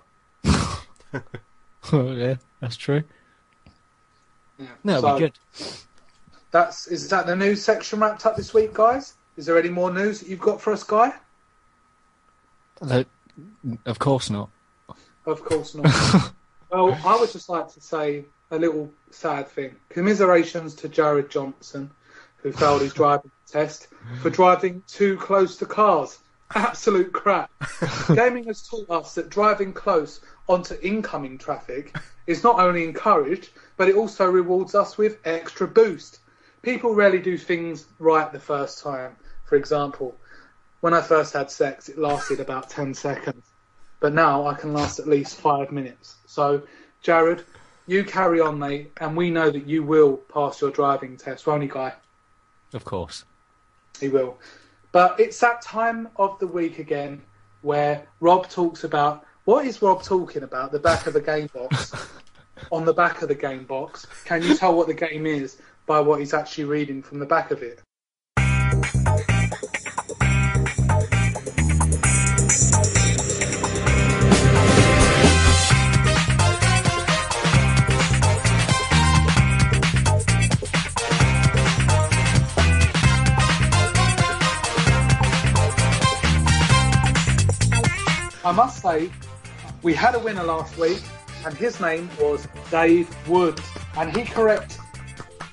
Speaker 2: Oh, yeah, that's true.
Speaker 3: Yeah.
Speaker 2: No, it'll be good.
Speaker 3: Is that the news section wrapped up this week, guys? Is there any more news that you've got for us, Guy?
Speaker 2: Of course not.
Speaker 3: Of course not. Well, I would just like to say a little sad thing. Commiserations to Jared Johnson, who failed his driving test for driving too close to cars. Absolute crap. Gaming has taught us that driving close onto incoming traffic is not only encouraged, but it also rewards us with extra boost. People rarely do things right the first time. For example, when I first had sex, it lasted about 10 seconds. But now I can last at least 5 minutes. So, Jared, you carry on, mate, and we know that you will pass your driving test, won't he, Guy?
Speaker 2: Of course.
Speaker 3: He will. But it's that time of the week again where Rob talks about... What is Rob talking about? The back of the game box. On the back of the game box. Can you tell what the game is by what he's actually reading from the back of it? I must say, we had a winner last week, and his name was Dave Woods, and he correct.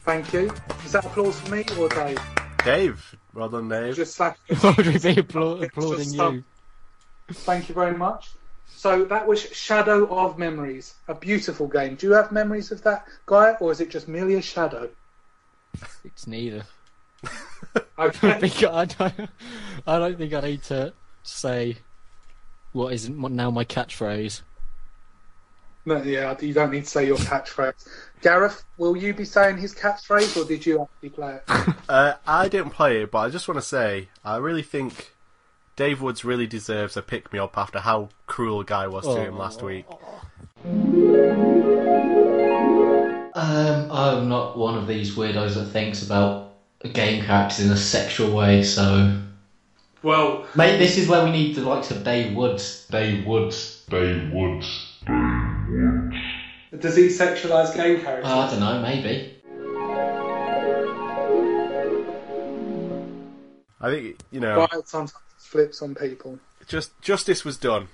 Speaker 3: Thank you. Is that applause for me or Dave?
Speaker 1: Dave. Well done, Dave.
Speaker 3: Just slap.
Speaker 2: Why would we be applauding you?
Speaker 3: Thank you very much. So that was Shadow of Memories, a beautiful game. Do you have memories of that, Guy, or is it just merely a shadow?
Speaker 2: It's neither.
Speaker 3: Okay.
Speaker 2: I don't think I need to say what is now my catchphrase.
Speaker 3: No, yeah, you don't need to say your catchphrase. Gareth, will you be saying his catchphrase, or did you actually play it?
Speaker 1: I didn't play it, but I just want to say, I really think Dave Woods really deserves a pick-me-up after how cruel Guy was to him last week.
Speaker 2: I'm not one of these weirdos that thinks about game characters in a sexual way, so...
Speaker 3: Well...
Speaker 2: Mate, this is where we need the likes of Dave Woods.
Speaker 4: Dave Woods. Dave Woods. Dave Woods.
Speaker 3: Does he sexualise game characters?
Speaker 2: I don't know, maybe.
Speaker 1: I think, you know...
Speaker 3: Right, sometimes flips on people.
Speaker 1: Justice was done.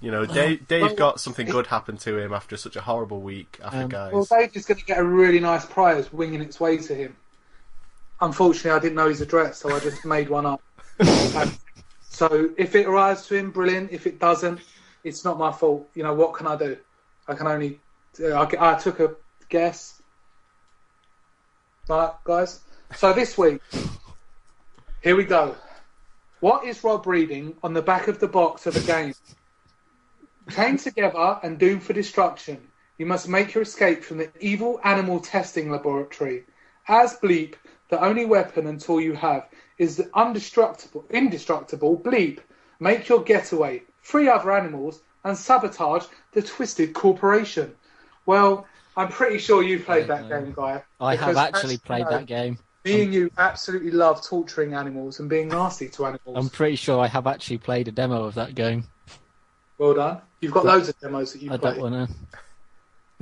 Speaker 1: You know, Dave got something good happen to him after such a horrible week after Guys.
Speaker 3: Well, Dave is going to get a really nice prize winging its way to him. Unfortunately, I didn't know his address, so I just made one up. So if it arrives to him, brilliant. If it doesn't, it's not my fault. You know, what can I do? I can only... I took a guess. Right, guys? So this week, here we go. What is Rob reading on the back of the box of a game? Chained together and doomed for destruction, you must make your escape from the evil animal testing laboratory. As Bleep, the only weapon until you have is the indestructible Bleep. Make your getaway, free other animals, and sabotage the Twisted Corporation. Well, I'm pretty sure you played that game, Guy.
Speaker 2: I have actually played that game.
Speaker 3: Me and you absolutely love torturing animals and being nasty to animals.
Speaker 2: I'm pretty sure I have actually played a demo of that game.
Speaker 3: Well done. You've got loads of demos that you play.
Speaker 2: I don't want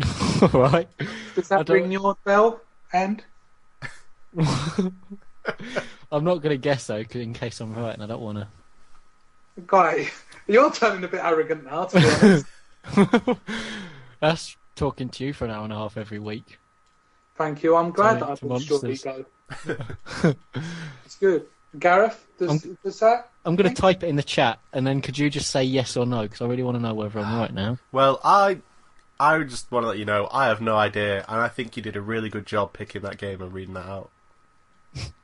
Speaker 2: to... Alright.
Speaker 3: Does that ring your bell? And?
Speaker 2: I'm not going to guess, though, in case I'm right, and I don't want to...
Speaker 3: Guy, you're turning a bit arrogant now, to be honest.
Speaker 2: That's talking to you for an hour and a half every week.
Speaker 3: Thank you. I'm glad that I pushed your ego. It's good. Gareth, does that?
Speaker 2: I'm going to type it in the chat, and then could you just say yes or no? Because I really want to know whether I'm right now.
Speaker 1: Well, I just want to let you know, I have no idea, and I think you did a really good job picking that game and reading that out.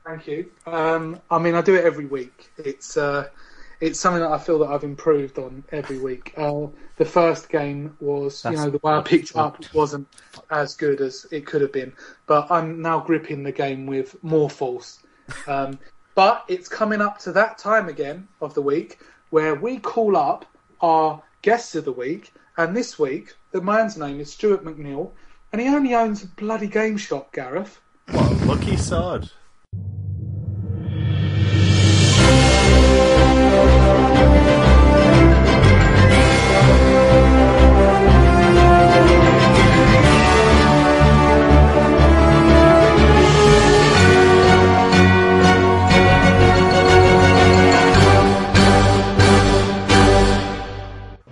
Speaker 3: Thank you. I mean, I do it every week. It's something that I feel that I've improved on every week. The first game was, the way I picked it up wasn't as good as it could have been, but I'm now gripping the game with more force. But it's coming up to that time again of the week where we call up our guests of the week, and this week the man's name is Stuart McNeil, and he only owns a bloody game shop, Gareth.
Speaker 1: What a lucky sod.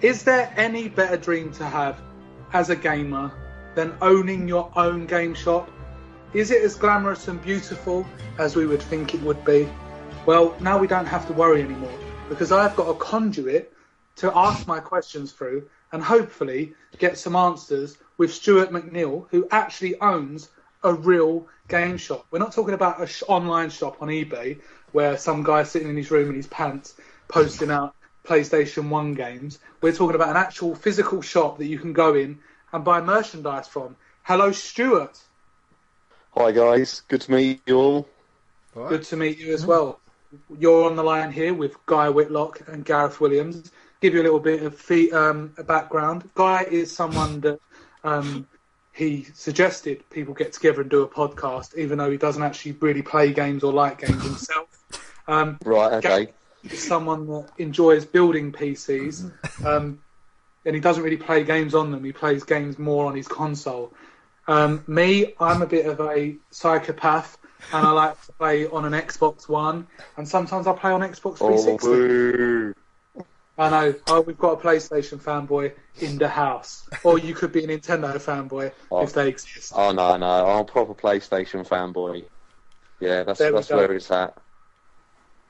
Speaker 3: Is there any better dream to have as a gamer than owning your own game shop? Is it as glamorous and beautiful as we would think it would be? Well, now we don't have to worry anymore, because I've got a conduit to ask my questions through and hopefully get some answers with Stuart McNeil, who actually owns a real game shop. We're not talking about an online shop on eBay where some guy's sitting in his room in his pants posting out PlayStation 1 games. We're talking about an actual physical shop that you can go in and buy merchandise from. Hello, Stuart.
Speaker 5: Hi guys, good to meet you all.
Speaker 1: All right.
Speaker 3: Good to meet you as well. You're on the line here with Guy Whitlock and Gareth Williams. Give you a little bit of a background. Guy is someone that he suggested people get together and do a podcast, even though he doesn't actually really play games or like games himself.
Speaker 5: Right, okay.
Speaker 3: Gareth is someone that enjoys building PCs, and he doesn't really play games on them. He plays games more on his console. Me, I'm a bit of a psychopath, and I like to play on an Xbox One, and sometimes I play on Xbox 360.
Speaker 5: boo.
Speaker 3: I know. Oh, we've got a PlayStation fanboy in the house. Or you could be a Nintendo fanboy if they exist.
Speaker 5: Oh, no, I'm a proper PlayStation fanboy. Yeah, that's where it's at.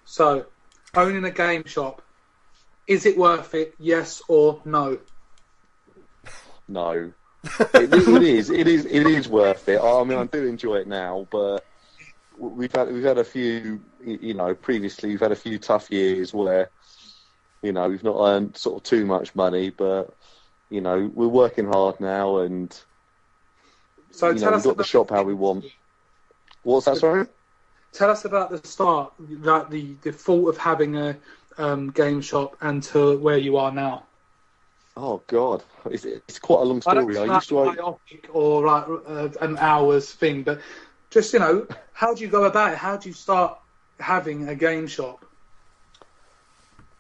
Speaker 3: So, owning a game shop, is it worth it, yes or no?
Speaker 5: No. It is worth it. I mean, I do enjoy it now, but we've had a few, previously we've had a few tough years where, we've not earned sort of too much money, but, we're working hard now, and,
Speaker 3: So
Speaker 5: we've got the shop how we want. What's that, sorry?
Speaker 3: Tell us about the start, like the thought of having a game shop and to where you are now.
Speaker 5: Oh, God. It's quite a long story. I used to...
Speaker 3: Biopic or like an hour's thing, but just, how do you go about it? How do you start having a game shop?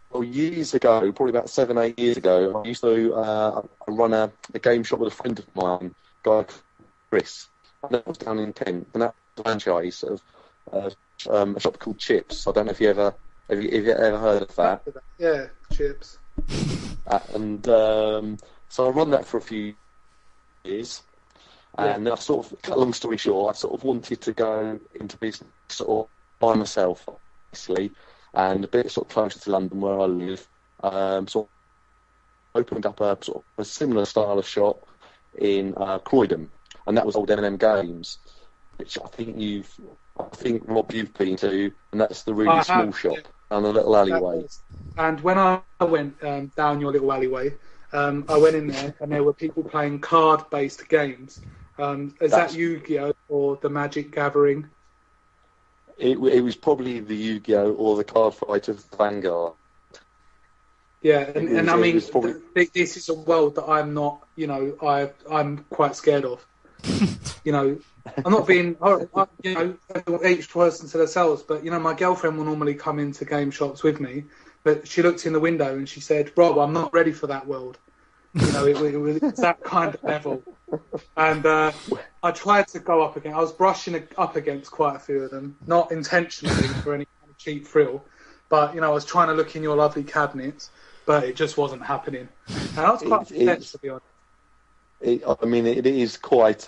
Speaker 5: Well, years ago, probably about 7-8 years ago, I used to run a game shop with a friend of mine, a guy Chris. And that was down in Kent, and that was a franchise of a shop called Chips. I don't know if you ever heard of that.
Speaker 3: Yeah, Chips.
Speaker 5: So I run that for a few years, and I sort of, cut a long story short, I sort of wanted to go into business sort of by myself, obviously, and a bit sort of closer to London where I live. Sort of opened up a sort of a similar style of shop in Croydon, and that was old M&M Games, which I think Rob, you've been to, and that's the really small shop down a little alleyway.
Speaker 3: And when I went down your little alleyway, I went in there and there were people playing card-based games. Is that Yu-Gi-Oh or the Magic Gathering?
Speaker 5: It was probably the Yu-Gi-Oh or the Card Fighters Vanguard.
Speaker 3: Yeah, and I mean, this is a world that I'm not, I'm quite scared of. I'm not being, each person to themselves, but, my girlfriend will normally come into game shops with me, but she looked in the window and she said, Rob, I'm not ready for that world. It was that kind of level. And I tried to go up against, I was brushing up against quite a few of them, not intentionally for any kind of cheap thrill, but, I was trying to look in your lovely cabinets, but it just wasn't happening. And I was quite upset, to be honest.
Speaker 5: It is quite...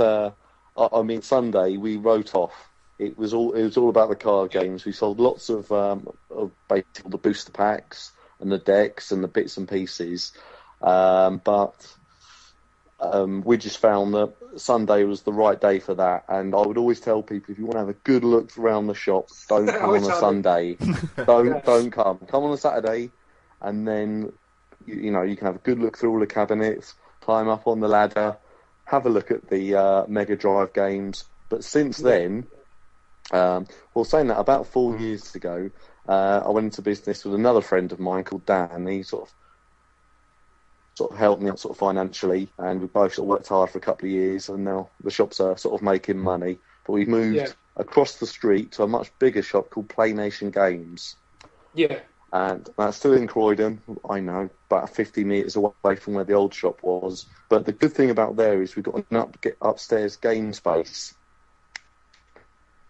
Speaker 5: Sunday we wrote off. It was all about the card games. We sold lots of basically the booster packs and the decks and the bits and pieces, but we just found that Sunday was the right day for that. And I would always tell people, if you want to have a good look around the shop, don't come on a Sunday. Don't come. Come on a Saturday, and then you can have a good look through all the cabinets, climb up on the ladder, have a look at the Mega Drive games. But since then, saying that, about 4 years ago, I went into business with another friend of mine called Dan. He sort of helped me out sort of financially, and we both sort of worked hard for a couple of years, and now the shops are sort of making money. But we've moved across the street to a much bigger shop called Irrational Games. Yeah. And that's still in Croydon, I know, about 50 metres away from where the old shop was. But the good thing about there is we've got an upstairs game space.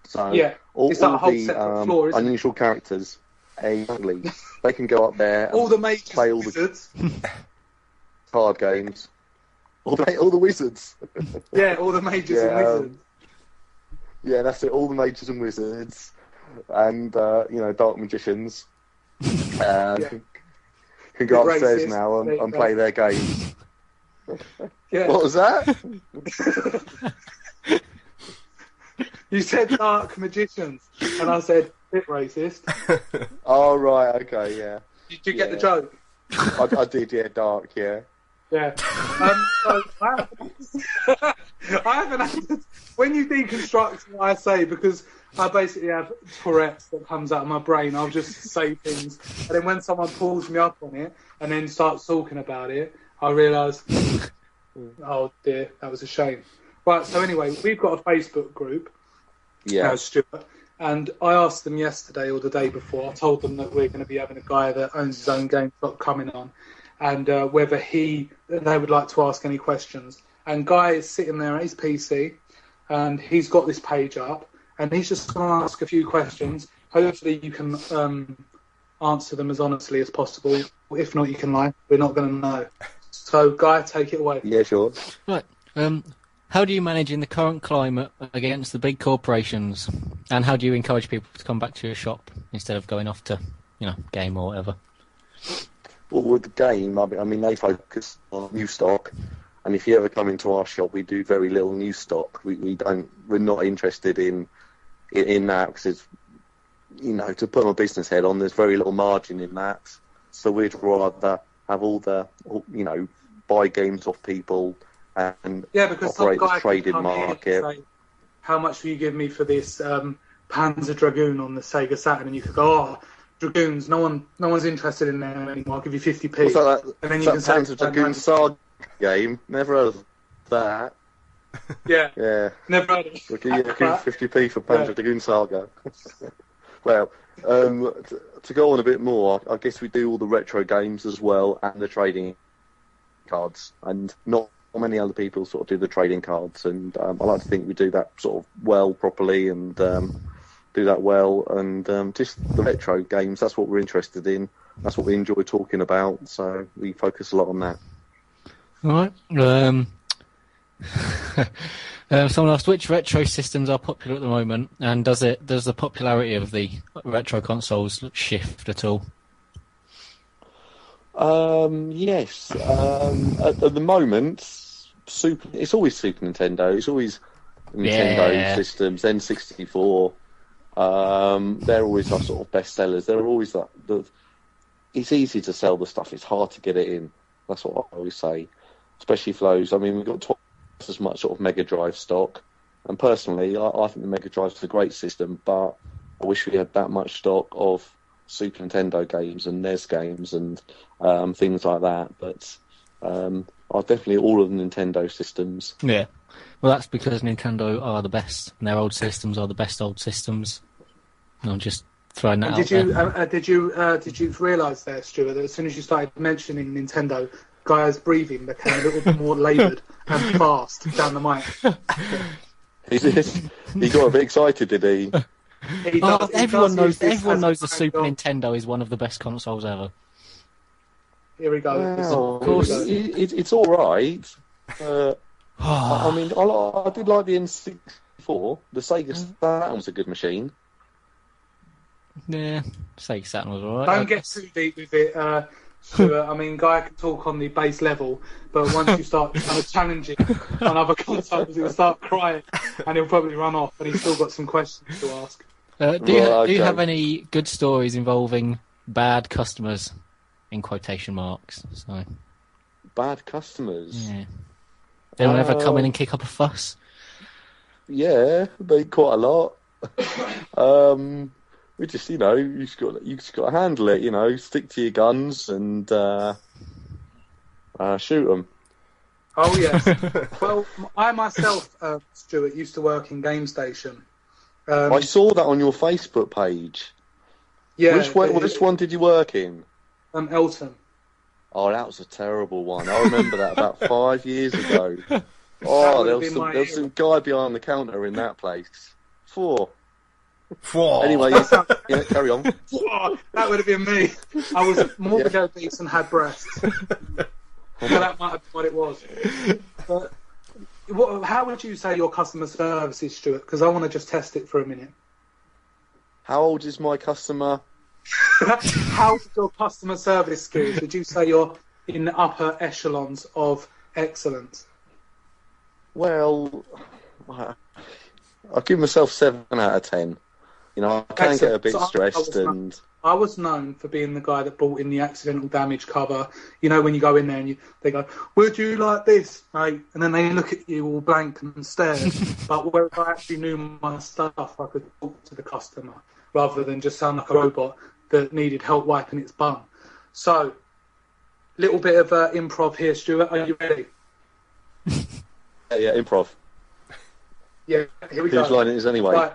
Speaker 5: So all the floor, unusual characters, they can go up there and
Speaker 3: all the mages
Speaker 5: play all
Speaker 3: wizards.
Speaker 5: The card games. All the wizards.
Speaker 3: Yeah, all the mages and wizards.
Speaker 5: Yeah, that's it. All the mages and wizards, and dark magicians can go upstairs
Speaker 3: Racist.
Speaker 5: now
Speaker 3: There you
Speaker 5: and
Speaker 3: go.
Speaker 5: play their games.
Speaker 3: Yeah.
Speaker 5: What was that?
Speaker 3: You said dark magicians, and I said bit racist.
Speaker 5: Oh right, okay, yeah.
Speaker 3: Did you get the joke?
Speaker 5: I did, yeah, dark, yeah.
Speaker 3: Yeah. So I haven't had when you deconstruct what I say, because I basically have Tourette's that comes out of my brain. I'll just say things, and then when someone pulls me up on it and then starts talking about it, I realise, oh dear, that was a shame. Right. So anyway, we've got a Facebook group.
Speaker 5: Yeah.
Speaker 3: Stuart. And I asked them yesterday or the day before. I told them that we're going to be having a guy that owns his own game shop coming on, and whether they would like to ask any questions. And Guy is sitting there at his PC, and he's got this page up, and he's just going to ask a few questions. Hopefully, you can answer them as honestly as possible. If not, you can lie. We're not going to know. So, Guy, take it away.
Speaker 5: Yeah, sure.
Speaker 2: Right. How do you manage in the current climate against the big corporations? And how do you encourage people to come back to your shop instead of going off to, game or whatever?
Speaker 5: Well, with the game, I mean, they focus on new stock, and if you ever come into our shop, we do very little new stock. We're not interested in that, because it's, to put my business head on, there's very little margin in that. So we'd rather have all the, buy games off people and
Speaker 3: because
Speaker 5: operate
Speaker 3: some guy
Speaker 5: the trading
Speaker 3: can come in
Speaker 5: market.
Speaker 3: and say, how much will you give me for this Panzer Dragoon on the Sega Saturn? And you could go, oh, Dragoons, no one's interested in them anymore. I'll give you 50p.
Speaker 5: That
Speaker 3: and then you can say,
Speaker 5: Panzer Dragoon Saga game. Never heard of that.
Speaker 3: Yeah.
Speaker 5: Yeah.
Speaker 3: Never heard of it.
Speaker 5: We'll give you 50p for Panzer Dragoon Saga. Well, to go on a bit more, I guess we do all the retro games as well and the trading cards, and not many other people sort of do the trading cards, and I like to think we do that sort of well, properly, and do that well, and just the retro games, that's what we're interested in, that's what we enjoy talking about, so we focus a lot on that.
Speaker 2: All right. Someone asked which retro systems are popular at the moment, and does the popularity of the retro consoles shift at all?
Speaker 5: Yes. At the moment, it's always Super Nintendo. It's always Nintendo systems, N64. They're always our sort of best sellers. They're always it's easy to sell the stuff. It's hard to get it in. That's what I always say, especially for those. I mean, we've got twice as much sort of Mega Drive stock, and personally, I think the Mega Drive's a great system, but I wish we had that much stock of Super Nintendo games and NES games and things like that. But are definitely all of the Nintendo systems.
Speaker 2: Yeah, well, that's because Nintendo are the best, and their old systems are the best old systems. I'm just throwing that out there.
Speaker 3: Did you realise there, Stuart, that as soon as you started mentioning Nintendo, Guy's breathing became a little bit more laboured and fast down the mic?
Speaker 5: He got a bit excited, did he?
Speaker 2: Everyone knows the Super Nintendo is one of the best consoles ever.
Speaker 3: Here we go.
Speaker 5: Well, of course, it's all right. I mean, I did like the N64. The Sega Saturn was a good machine.
Speaker 2: Yeah, Sega Saturn was alright.
Speaker 3: Don't get too deep with it, Stuart. I mean, Guy can talk on the base level, but once you start kind of challenging on other consoles, he'll start crying and he'll probably run off, and he's still got some questions to ask.
Speaker 2: Do you have any good stories involving bad customers, in quotation marks? So
Speaker 5: Bad customers?
Speaker 2: Yeah. Anyone ever come in and kick up a fuss?
Speaker 5: Yeah, they quite a lot. We just, you just got to handle it. Stick to your guns and shoot them.
Speaker 3: Oh yes. Well, I myself, Stuart, used to work in Game Station.
Speaker 5: I saw that on your Facebook page.
Speaker 3: Yeah.
Speaker 5: Which one did you work in?
Speaker 3: Elton.
Speaker 5: Oh, that was a terrible one. I remember that about 5 years ago. Oh, there was some guy behind the counter in that place. Anyway, carry on.
Speaker 3: That would have been me. I was morbid obese and had breasts. So that might have been what it was. But How would you say your customer service is, Stuart? Because I want to just test it for a minute.
Speaker 5: How old is my customer?
Speaker 3: How's your customer service skills? Would you say you're in the upper echelons of excellence?
Speaker 5: Well, I'll give myself 7 out of 10. You know, I can get a bit stressed and...
Speaker 3: I was known for being the guy that brought in the accidental damage cover. You know, when you go in there and they go, would you like this, mate? And then they look at you all blank and stare. But whereas I actually knew my stuff, I could talk to the customer rather than just sound like a robot that needed help wiping its bum. So, little bit of improv here, Stuart. Are you ready?
Speaker 5: Yeah, improv.
Speaker 3: Yeah, here we go.
Speaker 5: Whose line it is anyway?
Speaker 3: Right,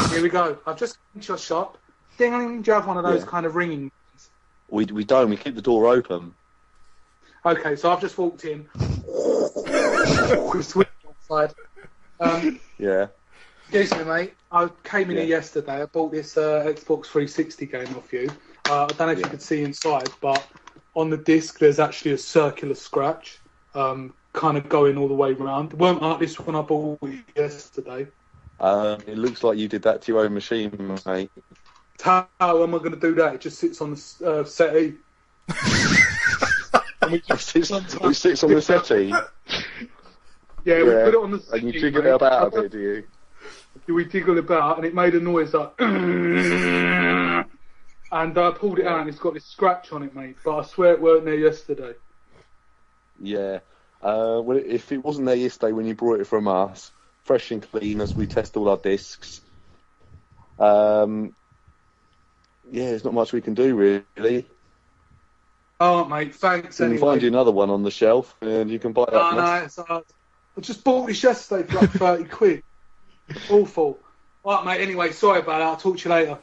Speaker 3: here we go. I've just come to your shop. Ding, do you have one of those kind of ringing?
Speaker 5: We don't. We keep the door open.
Speaker 3: Okay, so I've just walked in. Outside.
Speaker 5: Yeah.
Speaker 3: Excuse me, mate. I came in here yesterday. I bought this Xbox 360 game off you. I don't know if you could see inside, but on the disc there's actually a circular scratch, kind of going all the way around. It weren't like this when I bought it yesterday.
Speaker 5: It looks like you did that to your own machine, mate.
Speaker 3: How am I going to do that? It just sits on the settee.
Speaker 5: It sits on the settee.
Speaker 3: Yeah, we put it on the settee.
Speaker 5: And you jiggle it about a bit, do you?
Speaker 3: We jiggle it about, and it made a noise like... and I pulled it out, and it's got this scratch on it, mate. But I swear it weren't there yesterday.
Speaker 5: Yeah. Well, if it wasn't there yesterday when you brought it from us, fresh and clean as we test all our discs... yeah, there's not much we can do, really.
Speaker 3: Oh, mate, thanks
Speaker 5: We can find you another one on the shelf, and you can buy that.
Speaker 3: Oh, no, it's hard. I just bought this yesterday for like 30 quid. Awful. Right, mate, anyway, sorry about that. I'll talk to you later.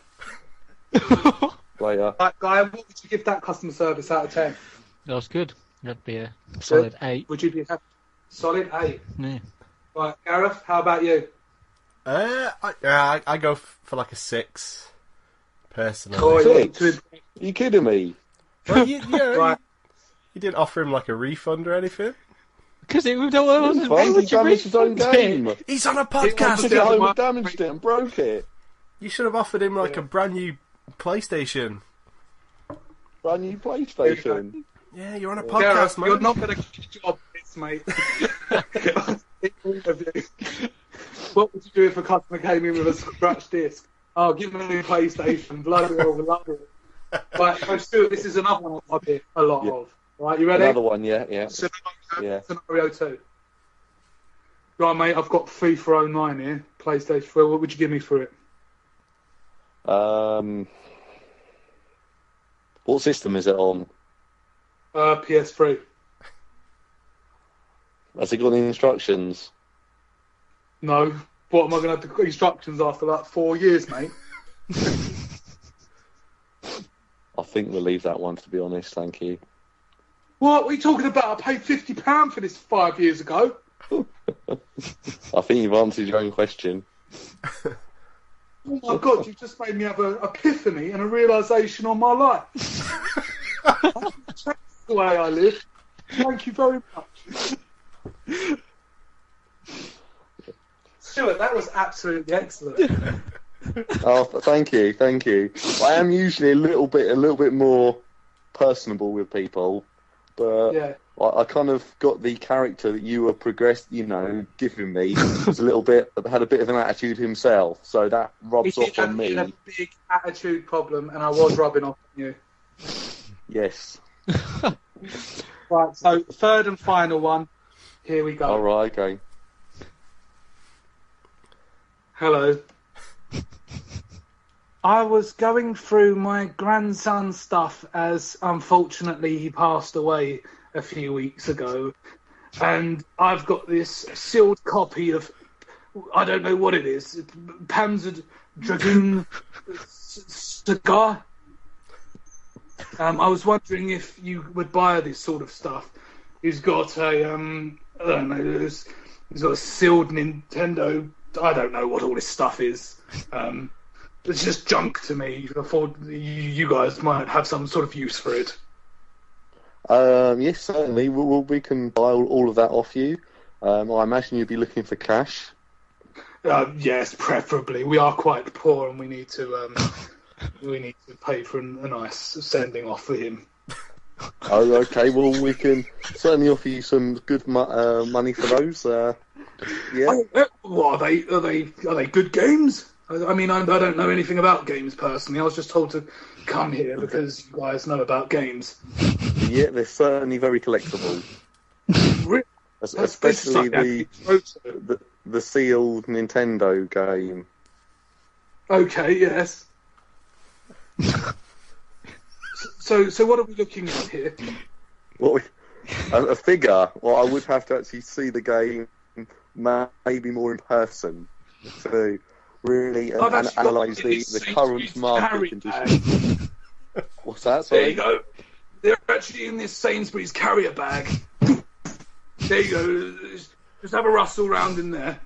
Speaker 5: Later.
Speaker 3: Right, Guy, what would you give that customer service out of 10?
Speaker 2: That was good. That'd be a solid 8.
Speaker 3: Would you be happy? Solid 8?
Speaker 2: Yeah.
Speaker 3: Right, Gareth, how about you?
Speaker 1: I go for like a 6, personally.
Speaker 3: Oh,
Speaker 5: Six? Are you kidding me?
Speaker 1: Well, you
Speaker 3: Right.
Speaker 1: you didn't offer him like a refund or anything?
Speaker 2: Because it wasn't
Speaker 5: Fine, he damaged his own game.
Speaker 1: He's on a
Speaker 5: Took it
Speaker 1: podcast!
Speaker 5: home and damaged it and broke it.
Speaker 1: You should have offered him like a brand new PlayStation.
Speaker 5: Brand new PlayStation.
Speaker 1: Yeah, you're on a
Speaker 3: Gareth,
Speaker 1: podcast, man.
Speaker 3: you're not going to get a job this, mate. What would you do if a customer came in with a scratch disc? Oh, give me a new PlayStation. Bloody hell, love it. Right, so Stuart, this is another one I did a lot of. Right, you ready?
Speaker 5: Another one, yeah.
Speaker 3: Scenario 2. Right, mate, I've got FIFA 09 here, PlayStation 4. What would you give me for it?
Speaker 5: What system is it on?
Speaker 3: PS3.
Speaker 5: Has it got any instructions?
Speaker 3: No. What am I going to have to put instructions after like 4 years, mate?
Speaker 5: I think we'll leave that one, to be honest, thank you.
Speaker 3: What are you talking about? I paid £50 for this 5 years ago.
Speaker 5: I think you've answered your own question.
Speaker 3: Oh my God, you just made me have an epiphany and a realisation on my life. That's the way I live. Thank you very much. Stuart, that was absolutely excellent.
Speaker 5: Oh, thank you. I am usually a little bit more personable with people, but
Speaker 3: Yeah.
Speaker 5: I kind of got the character that you were giving me. Was had a bit of an attitude himself, so that rubs off on me.
Speaker 3: He had a big attitude problem, and I was rubbing off on you.
Speaker 5: Yes.
Speaker 3: Right, so third and final one. Here we go.
Speaker 5: All right. Okay.
Speaker 3: Hello. I was going through my grandson's stuff as, unfortunately, he passed away a few weeks ago. And I've got this sealed copy of, I don't know what it is, Panzer Dragoon cigar. I was wondering if you would buy this sort of stuff. He's got a, I don't know, he's got a sealed Nintendo. I don't know what all this stuff is. It's just junk to me. I thought you guys might have some sort of use for it.
Speaker 5: Yes, certainly. We can buy all of that off you. I imagine you'd be looking for cash.
Speaker 3: Yes, preferably. We are quite poor, and we need to pay for a nice sending off for him.
Speaker 5: Oh, okay. Well, we can certainly offer you some good money for those. Yeah.
Speaker 3: What are they good games? I mean, I don't know anything about games personally. I was just told to come here because you guys know about games.
Speaker 5: Yeah, they're certainly very collectible.
Speaker 3: Really?
Speaker 5: Especially the sealed Nintendo game.
Speaker 3: Okay, yes. So what are we looking at here?
Speaker 5: A figure. Well, I would have to actually see the game maybe more in person to really analyse the current market conditions. What's that? Sorry?
Speaker 3: There you go. They're actually in this Sainsbury's carrier bag. There you go. Just have a rustle round in there.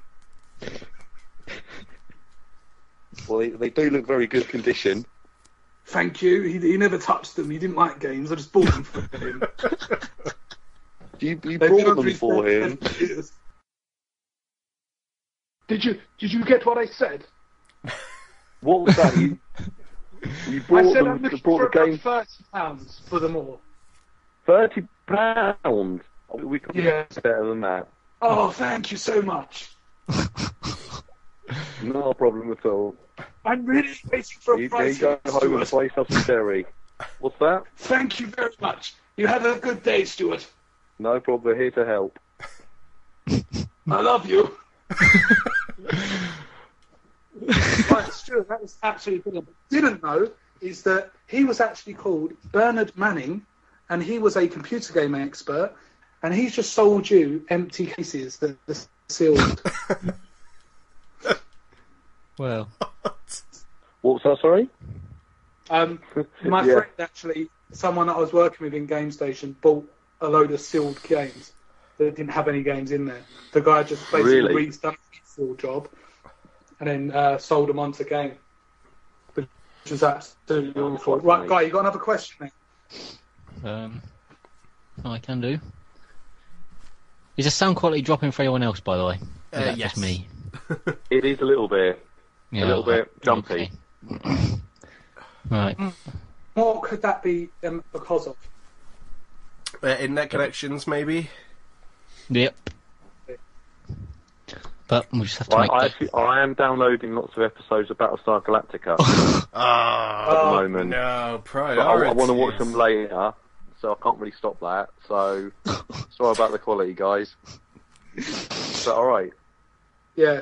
Speaker 5: Well, they do look very good condition.
Speaker 3: Thank you. He never touched them. He didn't like games. I just bought them for him.
Speaker 5: You brought them for him.
Speaker 3: Did you get what I said?
Speaker 5: What was that? You brought
Speaker 3: I said
Speaker 5: them.
Speaker 3: I'm looking
Speaker 5: Brought
Speaker 3: for
Speaker 5: the game.
Speaker 3: about £30 for them all.
Speaker 5: £30. We can do better than that.
Speaker 3: Oh, thank you so much.
Speaker 5: No problem at all.
Speaker 3: I'm really waiting for a price.
Speaker 5: You go home and play some Cherry. What's that?
Speaker 3: Thank you very much. You have a good day, Stuart.
Speaker 5: No problem. We're here to help.
Speaker 3: I love you. Right, Stuart, that was absolutely brilliant. What I didn't know is that he was actually called Bernard Manning, and he was a computer game expert, and he's just sold you empty cases that are sealed.
Speaker 2: Well,
Speaker 5: what was that? Sorry.
Speaker 3: My friend actually, someone that I was working with in Game Station, bought a load of sealed games that didn't have any games in there. The guy just basically redone his sealed job and then sold them onto game, which was absolutely awful. Right, Guy, you got another question there?
Speaker 2: I can do. Is the sound quality dropping for anyone else, by the way? Is that
Speaker 1: Yes.
Speaker 2: just me?
Speaker 5: It is a little bit.
Speaker 2: Yeah,
Speaker 5: A little bit jumpy.
Speaker 2: Okay. Right.
Speaker 3: What could that be because of?
Speaker 1: Internet connections, maybe.
Speaker 2: Yep. But we'll just have to make that.
Speaker 5: I am downloading lots of episodes of Battlestar Galactica
Speaker 1: Ah,
Speaker 5: at the moment.
Speaker 1: no,
Speaker 5: But I
Speaker 1: priorities.
Speaker 5: want to watch them later, so I can't really stop that. So sorry about the quality, guys. Is that all right?
Speaker 3: Yeah.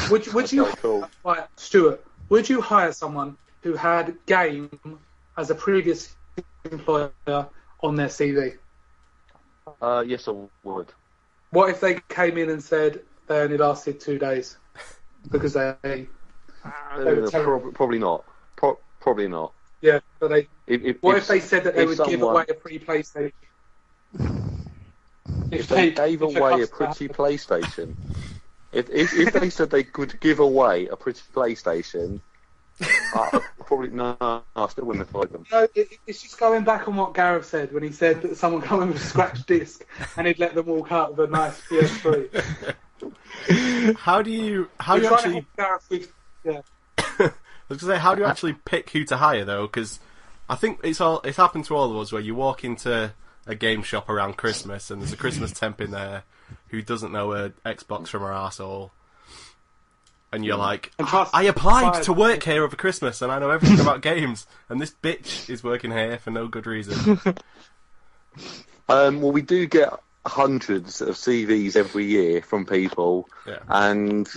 Speaker 3: Would you,
Speaker 5: cool.
Speaker 3: right, Stuart? Would you hire someone who had game as a previous employer on their CV?
Speaker 5: Yes, I would.
Speaker 3: What if they came in and said they only lasted 2 days because they were terrible?
Speaker 5: Probably not. Probably not.
Speaker 3: Yeah, but they. What if they
Speaker 5: if-
Speaker 3: said that they
Speaker 5: if
Speaker 3: would give
Speaker 5: someone-
Speaker 3: away a free PlayStation?
Speaker 5: If they gave away a pretty PlayStation, if they said they could give away a pretty PlayStation, probably no, I still wouldn't have followed them.
Speaker 3: No, it's just going back on what Gareth said when he said that someone come in with a scratch disc and he'd let them walk out with a nice PS3.
Speaker 1: How do you
Speaker 3: We're trying to
Speaker 1: actually?
Speaker 3: help Gareth with, yeah.
Speaker 1: I was gonna say, how do you actually pick who to hire though? Because I think it's happened to all of us where you walk into a game shop around Christmas and there's a Christmas temp in there who doesn't know a Xbox from her arsehole. And you're like,
Speaker 3: And trust-
Speaker 1: I applied to work here over Christmas and I know everything about games and this bitch is working here for no good reason.
Speaker 5: Well, we do get hundreds of CVs every year from people, and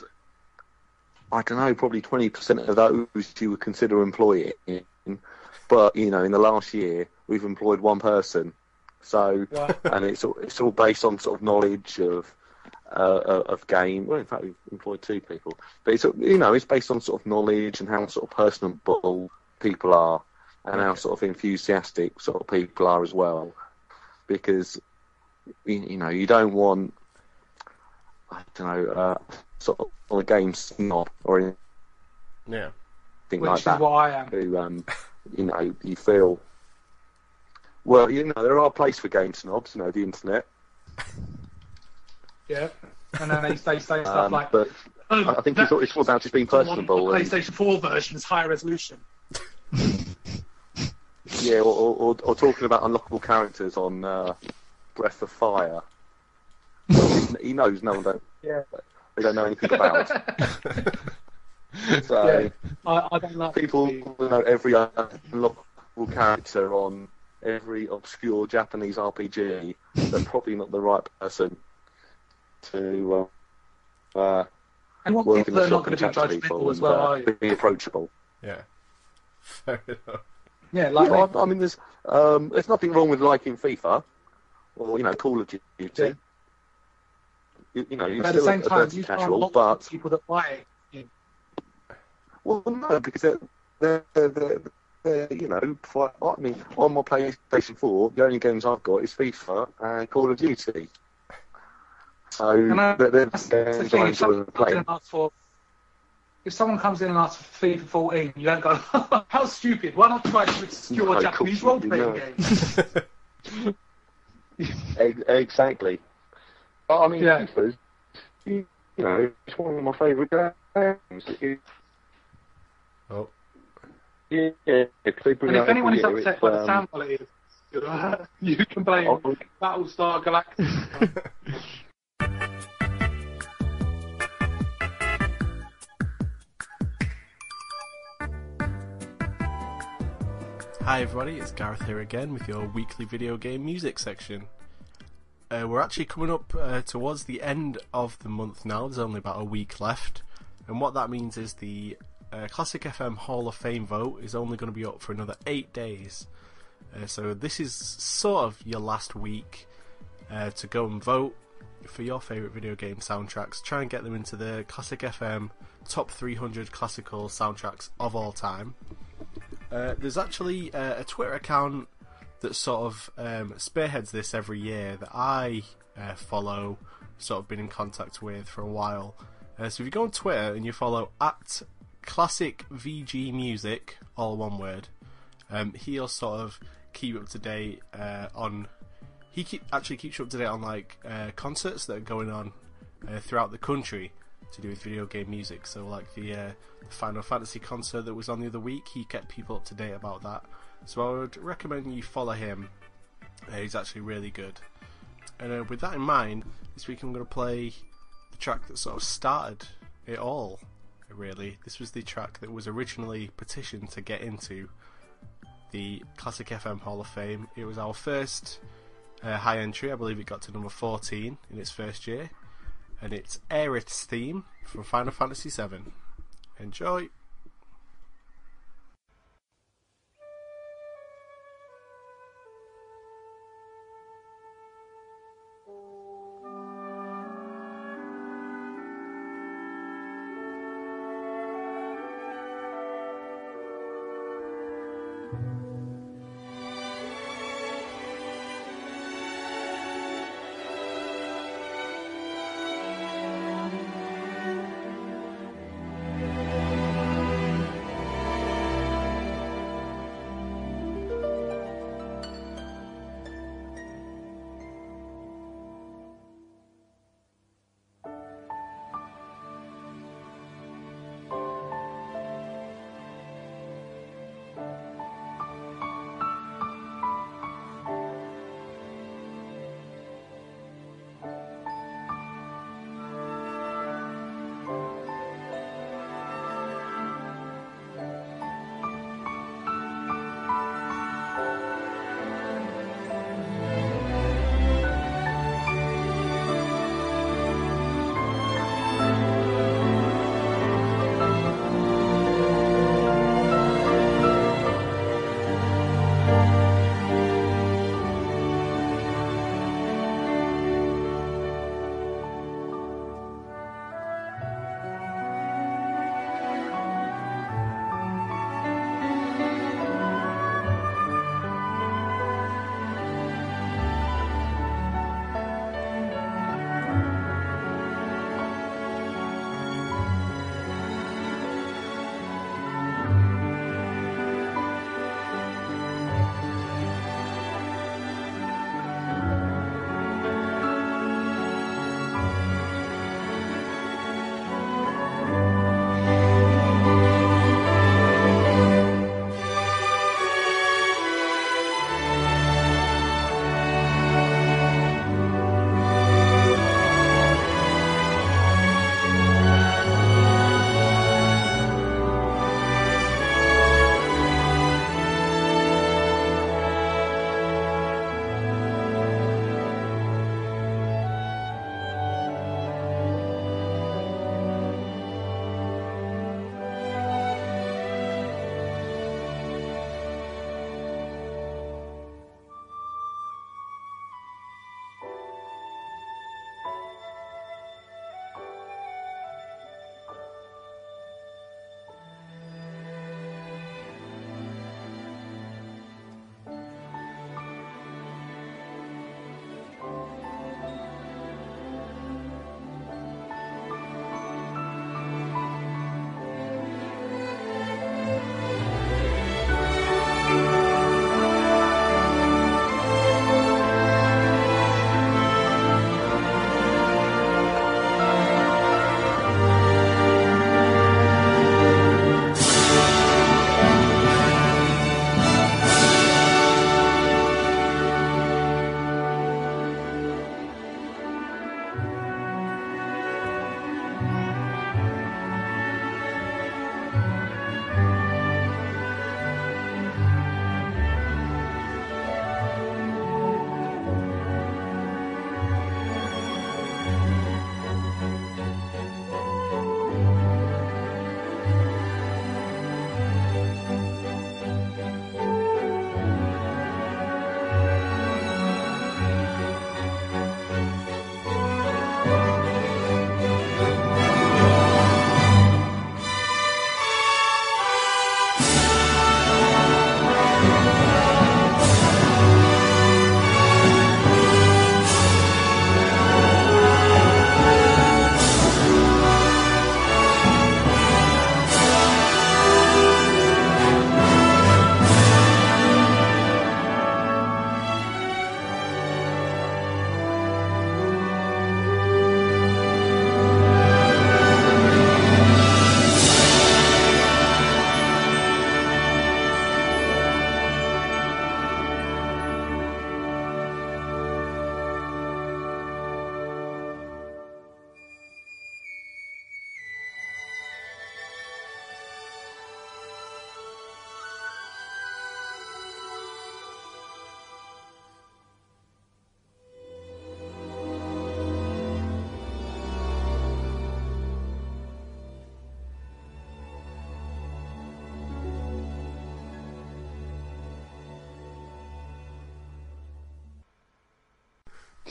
Speaker 5: I don't know, probably 20% of those you would consider employing. But in the last year we've employed one person, so and it's all based on sort of knowledge of game. Well, in fact, we've employed 2 people, but it's based on sort of knowledge and how sort of personable people are and how sort of enthusiastic sort of people are as well, because you don't want, I don't know, sort of a game snob or anything
Speaker 3: Which
Speaker 5: like
Speaker 3: is
Speaker 5: that.
Speaker 3: what I am.
Speaker 5: Who you feel. Well, there are places for game snobs, the internet.
Speaker 3: Yeah, and then they say stuff like,
Speaker 5: But I think it's all about just being personable.
Speaker 3: The PlayStation 4 version is higher resolution.
Speaker 5: Yeah, or talking about unlockable characters on Breath of Fire. He knows no one don't.
Speaker 3: Yeah.
Speaker 5: They don't know anything about. So
Speaker 3: Yeah. I don't like
Speaker 5: people who know every unlockable character on every obscure Japanese RPG. They're probably not the right person to
Speaker 3: and what
Speaker 5: work
Speaker 3: people
Speaker 5: in the
Speaker 3: are not
Speaker 5: shop
Speaker 3: going
Speaker 5: and
Speaker 3: to be
Speaker 5: chat to people
Speaker 3: judgmental as well, are
Speaker 5: and
Speaker 3: you?
Speaker 5: be approachable.
Speaker 1: Yeah. Fair enough.
Speaker 3: Yeah, like
Speaker 5: Yeah, I mean, there's nothing wrong with liking FIFA or Call of Duty.
Speaker 3: Yeah.
Speaker 5: You're
Speaker 3: but at the
Speaker 5: still
Speaker 3: same
Speaker 5: a
Speaker 3: time,
Speaker 5: dirty
Speaker 3: you can't
Speaker 5: casual,
Speaker 3: mock
Speaker 5: but
Speaker 3: people that buy it.
Speaker 5: well, no, because they're I mean, on my PlayStation 4, the only games I've got is FIFA and Call of Duty. So they're
Speaker 3: That's the
Speaker 5: games
Speaker 3: thing.
Speaker 5: I enjoy playing.
Speaker 3: If someone comes in and asks for FIFA 14, you don't go, how stupid, why not try to obscure
Speaker 5: No,
Speaker 3: Japanese
Speaker 5: of course
Speaker 3: role-playing
Speaker 5: not.
Speaker 3: games?
Speaker 5: Exactly. I mean,
Speaker 3: Yeah.
Speaker 5: FIFA's, it's one of my favourite games.
Speaker 1: Oh.
Speaker 5: Yeah, if they bring
Speaker 3: And if
Speaker 5: out
Speaker 3: anyone
Speaker 5: every
Speaker 3: is
Speaker 5: year,
Speaker 3: upset
Speaker 5: it's,
Speaker 3: by the sound quality, you can blame Battlestar Galactica.
Speaker 1: Hi everybody, it's Gareth here again with your weekly video game music section. We're actually coming up towards the end of the month now. There's only about a week left, and what that means is the Classic FM Hall of Fame vote is only going to be up for another 8 days. So this is sort of your last week to go and vote for your favourite video game soundtracks. Try and get them into the Classic FM top 300 classical soundtracks of all time. There's actually a Twitter account that sort of spearheads this every year that I follow, sort of been in contact with for a while. So if you go on Twitter and you follow at Classic VG Music, all one word, he'll sort of keep up to date on. Actually keeps you up to date on like concerts that are going on throughout the country to do with video game music. So like the Final Fantasy concert that was on the other week, he kept people up to date about that. So I would recommend you follow him. He's actually really good. And with that in mind, this week I'm going to play the track that sort of started it all, really. This was the track that was originally petitioned to get into the Classic FM Hall of Fame. It was our first high entry. I believe it got to number 14 in its first year. And it's Aerith's theme from Final Fantasy VII. Enjoy!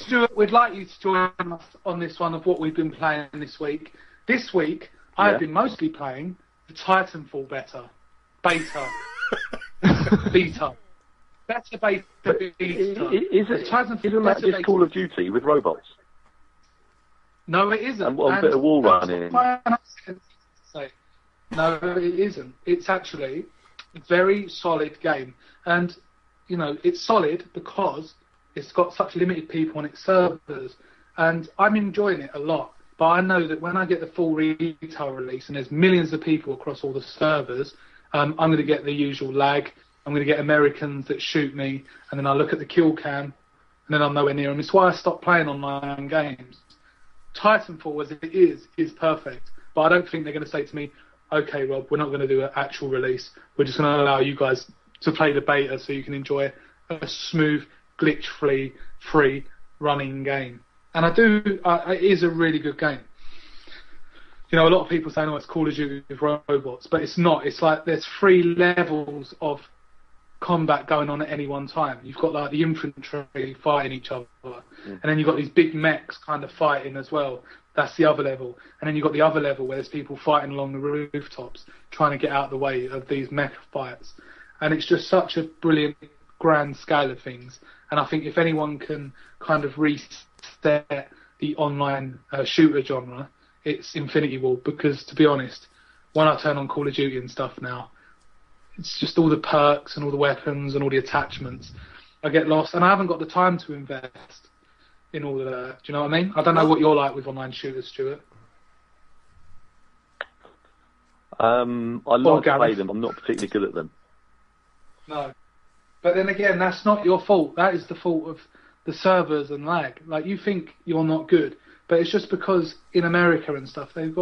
Speaker 3: Stuart, we'd like you to join us on this one of what we've been playing this week. This week, I have been mostly playing the Titanfall beta. Beta. Better beta.
Speaker 5: Isn't that just Call of Duty with robots?
Speaker 3: No, it isn't.
Speaker 5: And a bit of wall running.
Speaker 3: No, it isn't. It's actually a very solid game. And, you know, it's solid because it's got such limited people on its servers. And I'm enjoying it a lot. But I know that when I get the full retail release and there's millions of people across all the servers, I'm going to get the usual lag. I'm going to get Americans that shoot me. And then I look at the kill cam and then I'm nowhere near them. It's why I stopped playing online games. Titanfall, as it is perfect. But I don't think they're going to say to me, okay, Rob, we're not going to do an actual release. We're just going to allow you guys to play the beta so you can enjoy a smooth, glitch-free running game. And it is a really good game. You know, a lot of people say, oh, it's Call of Duty with robots, but it's not. It's like there's 3 levels of combat going on at any one time. You've got like the infantry fighting each other, and then you've got these big mechs kind of fighting as well. That's the other level. And then you've got the other level where there's people fighting along the rooftops trying to get out of the way of these mech fights. And it's just such a brilliant grand scale of things. And I think if anyone can kind of reset the online shooter genre, it's Infinity Ward, because to be honest, when I turn on Call of Duty and stuff now, it's just all the perks and all the weapons and all the attachments. I get lost, and I haven't got the time to invest in all of that. Do you know what I mean? I don't know what you're like with online shooters, Stuart.
Speaker 5: I like to play them. I'm not particularly good at them.
Speaker 3: No. But then again, that's not your fault. That is the fault of the servers and lag. Like, you think you're not good, but it's just because in America and stuff, they've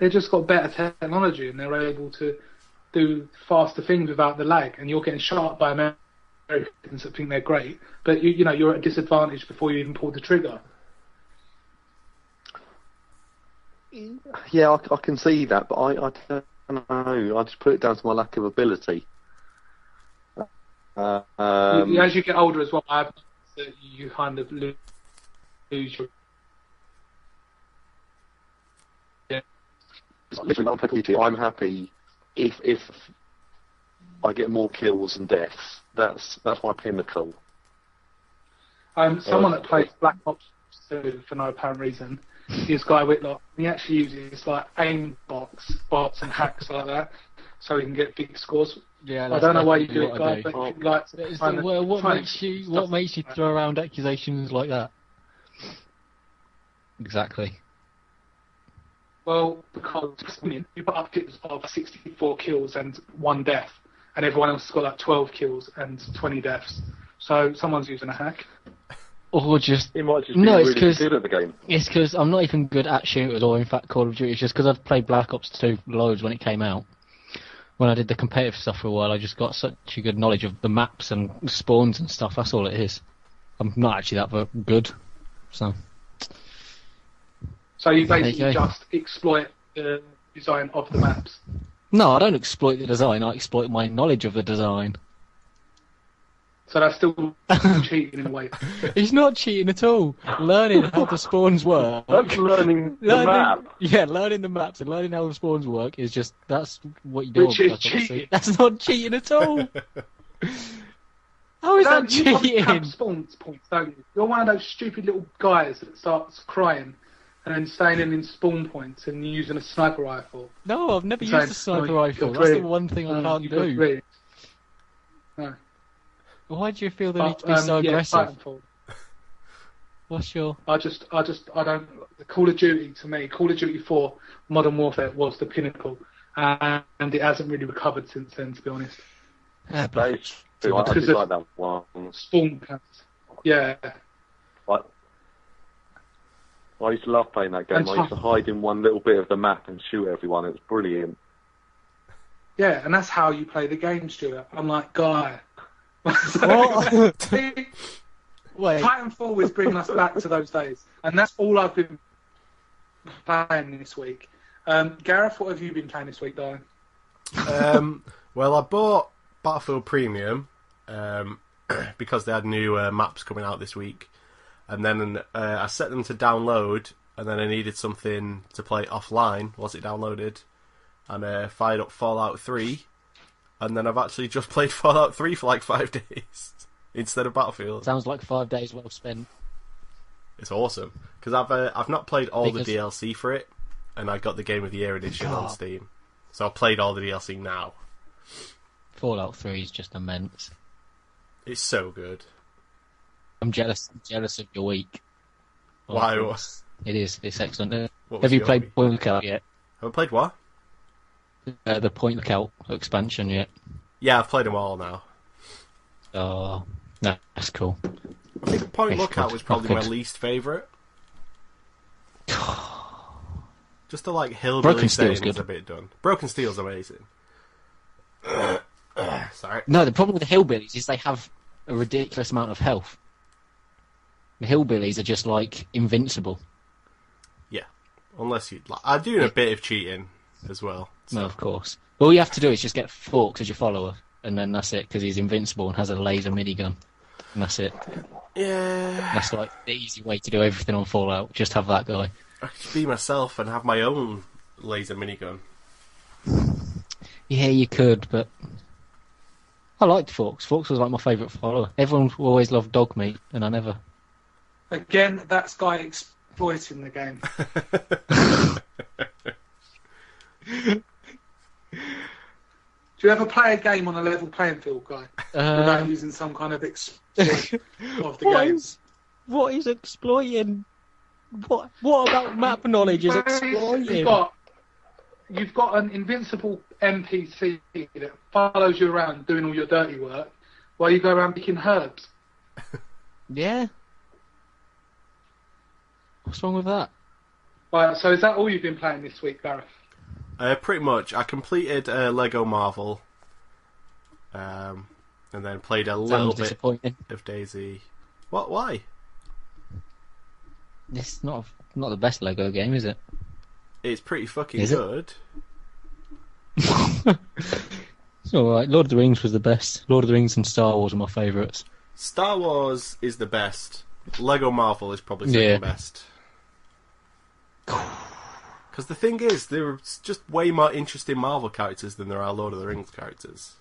Speaker 3: just got better technology and they're able to do faster things without the lag, and you're getting shot by Americans that think they're great, but you know you're at a disadvantage before you even pull the trigger.
Speaker 5: Yeah, I can see that, but I don't know. I just put it down to my lack of ability.
Speaker 3: As you get older as well, I have that you kind of lose your. Yeah.
Speaker 5: I'm happy if I get more kills and deaths. That's my pinnacle.
Speaker 3: Someone that plays Black Ops 2 for no apparent reason is Guy Whitlock. He actually uses like aim bots and hacks like that, so he can get big scores.
Speaker 2: Yeah,
Speaker 3: I don't know why you do it, Guy, but if you'd like to.
Speaker 2: What makes you throw around accusations like that? Exactly.
Speaker 3: Well, because you put up hits of 64 kills and 1 death, and everyone else has got like 12 kills and 20 deaths. So someone's using a hack.
Speaker 2: Or just...
Speaker 5: It might just be really good at the game.
Speaker 2: It's because I'm not even good at shooters or, in fact, Call of Duty. It's just because I've played Black Ops 2 loads when it came out. When I did the competitive stuff for a while, I just got such a good knowledge of the maps and spawns and stuff. That's all it is. I'm not actually that good, so...
Speaker 3: So you basically just exploit the design of the maps?
Speaker 2: No, I don't exploit the design. I exploit my knowledge of the design.
Speaker 3: So that's still cheating in a way.
Speaker 2: It's not cheating at all. Learning how the spawns work.
Speaker 5: That's learning the map.
Speaker 2: Yeah, learning the maps and learning how the spawns work is just, that's what you do.
Speaker 3: Which is cheating.
Speaker 2: That's not cheating at all. How is that cheating?
Speaker 3: You have spawn points, don't you? You're one of those stupid little guys that starts crying and then staying in spawn points and using a sniper rifle.
Speaker 2: No, I've never used a sniper rifle. That's the one thing I can't do.
Speaker 3: No.
Speaker 2: Why do you feel the need to be so aggressive? What's your... I
Speaker 3: don't... Call of Duty, to me, Call of Duty 4 Modern Warfare was the pinnacle. And it hasn't really recovered since then, to be honest.
Speaker 2: Yeah,
Speaker 5: I just like that one.
Speaker 3: Spawn camps. Yeah.
Speaker 5: I used to love playing that game. I used to hide in one little bit of the map and shoot everyone. It was brilliant.
Speaker 3: Yeah, and that's how you play the game, Stuart. I'm like, Guy.
Speaker 2: Wait.
Speaker 3: Titanfall is bringing us back to those days. And that's all I've been playing this week. Gareth, what have you been playing this week, darling?
Speaker 1: Well, I bought Battlefield Premium because they had new maps coming out this week. and then I set them to download, and then I needed something to play offline once it downloaded, and fired up Fallout 3, and then I've actually just played Fallout 3 for like 5 days instead of Battlefield.
Speaker 2: Sounds like 5 days well spent.
Speaker 1: It's awesome because I've not played all the DLC for it, and I got the Game of the Year edition on Steam, so I've played all the DLC now.
Speaker 2: Fallout 3 is just immense.
Speaker 1: It's so good.
Speaker 2: I'm jealous of your week.
Speaker 1: Why?
Speaker 2: It is. It's excellent.
Speaker 1: What was
Speaker 2: Have you
Speaker 1: your
Speaker 2: played
Speaker 1: week?
Speaker 2: Point Lookout yet?
Speaker 1: Have I played what?
Speaker 2: The Point Lookout expansion yet?
Speaker 1: Yeah, I've played them all now.
Speaker 2: Oh, no, that's cool.
Speaker 1: I think Point
Speaker 2: It's
Speaker 1: Lookout
Speaker 2: good.
Speaker 1: was probably
Speaker 2: Not
Speaker 1: my
Speaker 2: good.
Speaker 1: least favourite. Just the like hillbilly
Speaker 2: Broken Steel's
Speaker 1: setting's
Speaker 2: good.
Speaker 1: a bit done. Broken Steel's amazing. Sorry.
Speaker 2: No, the problem with the hillbillies is they have a ridiculous amount of health. The hillbillies are just like invincible.
Speaker 1: Yeah, unless you. Like, I'm doing a bit of cheating as well. So.
Speaker 2: No, of course. All you have to do is just get Forks as your follower, and then that's it, because he's invincible and has a laser minigun. And that's it.
Speaker 1: Yeah.
Speaker 2: That's like the easy way to do everything on Fallout. Just have that guy.
Speaker 1: I could be myself and have my own laser minigun.
Speaker 2: Yeah, you could, but I liked Forks. Forks was like my favourite follower. Everyone always loved dog meat, and I never.
Speaker 3: Again, that's guy exploiting the game. Do you ever play a game on a level playing field, guy? Without using some kind of exploit of the game?
Speaker 2: What is exploiting? What about map knowledge is exploiting?
Speaker 3: You've got an invincible NPC that follows you around doing all your dirty work while you go around picking herbs.
Speaker 2: Yeah. What's wrong with that?
Speaker 3: Right, so is that all you've been playing this week, Gareth?
Speaker 1: Pretty much. I completed Lego Marvel, and then played a little bit
Speaker 2: Disappointing.
Speaker 1: of Daisy. What? Why?
Speaker 2: It's not the best Lego game, is it?
Speaker 1: It's pretty fucking
Speaker 2: Is it?
Speaker 1: good.
Speaker 2: It's alright. Lord of the Rings was the best. Lord of the Rings and Star Wars are my favourites.
Speaker 1: Star Wars is the best. Lego Marvel is probably second best. Because the thing is, there are just way more interesting Marvel characters than there are Lord of the Rings characters.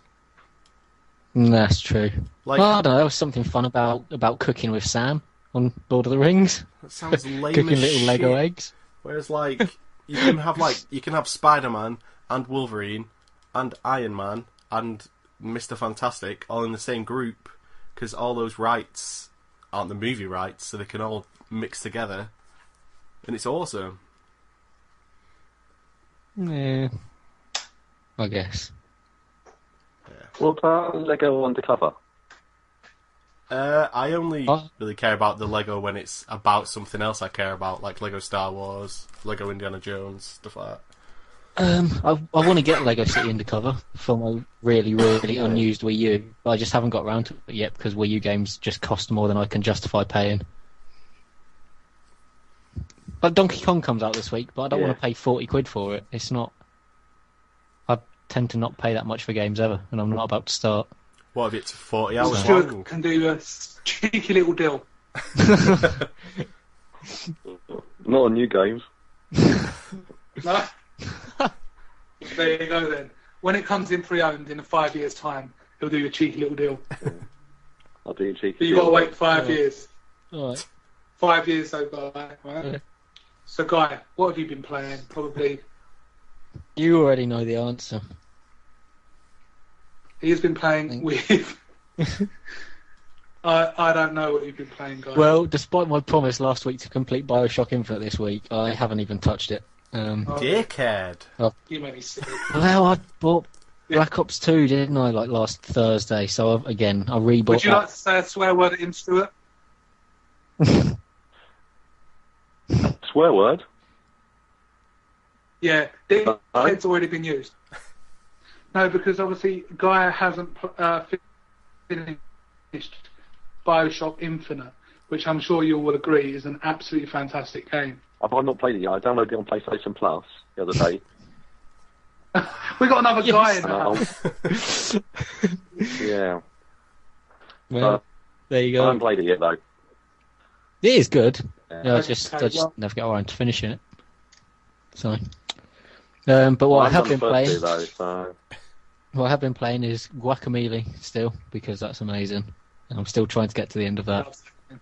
Speaker 2: That's true.
Speaker 1: Like,
Speaker 2: Well, I don't know. There was something fun about cooking with Sam on Lord of the Rings.
Speaker 1: that sounds lame
Speaker 2: Cooking
Speaker 1: as
Speaker 2: little
Speaker 1: shit.
Speaker 2: Lego eggs.
Speaker 1: Whereas, like, you can have Spider-Man and Wolverine and Iron Man and Mr. Fantastic all in the same group, because all those rights aren't the movie rights, so they can all mix together, and it's awesome.
Speaker 2: Yeah. I guess.
Speaker 5: What about Lego Undercover?
Speaker 1: I only really care about the Lego when it's about something else I care about, like Lego Star Wars, Lego Indiana Jones, stuff like that.
Speaker 2: I want to get Lego City Undercover for my really, really unused Wii U, but I just haven't got around to it yet because Wii U games just cost more than I can justify paying. But Donkey Kong comes out this week, but I don't want to pay 40 quid for it. It's not. I tend to not pay that much for games ever, and I'm not about to start.
Speaker 1: What if it's 40 hours
Speaker 3: Stuart
Speaker 1: long?
Speaker 3: can do a cheeky little deal.
Speaker 5: Not on new games.
Speaker 3: No? There you go then. When it comes in pre-owned in 5 years' time, he'll do a cheeky little deal.
Speaker 5: I'll do cheeky.
Speaker 3: But you've got to wait 5 years.
Speaker 2: Alright.
Speaker 3: 5 years though, Guy. Right?
Speaker 2: Yeah.
Speaker 3: So, Guy, what have you been playing? Probably.
Speaker 2: You already know the answer.
Speaker 3: He has been playing with. I don't know what you've been playing, Guy.
Speaker 2: Well, despite my promise last week to complete Bioshock Infinite this week, I haven't even touched it.
Speaker 1: Dickhead.
Speaker 3: You made me sick.
Speaker 2: Well, I bought Black Ops 2, didn't I, like last Thursday? So I rebought
Speaker 3: Would you
Speaker 2: that.
Speaker 3: like to say a swear word at him, Stuart?
Speaker 5: Swear word?
Speaker 3: Yeah, it's already been used. No, because obviously Guy hasn't finished Bioshock Infinite, which I'm sure you will agree is an absolutely fantastic game.
Speaker 5: I've not played it yet. I downloaded it on PlayStation Plus the other day.
Speaker 3: We got another guy in
Speaker 5: And
Speaker 3: there.
Speaker 5: yeah.
Speaker 2: Well, there you
Speaker 5: I
Speaker 2: go.
Speaker 5: haven't played it yet though.
Speaker 2: It is good.
Speaker 5: Yeah.
Speaker 2: I just
Speaker 3: well,
Speaker 2: never get around to finishing it. So, but what I have been playing, what I have been playing is Guacamelee still, because that's amazing, and I'm still trying to get to the end of that. But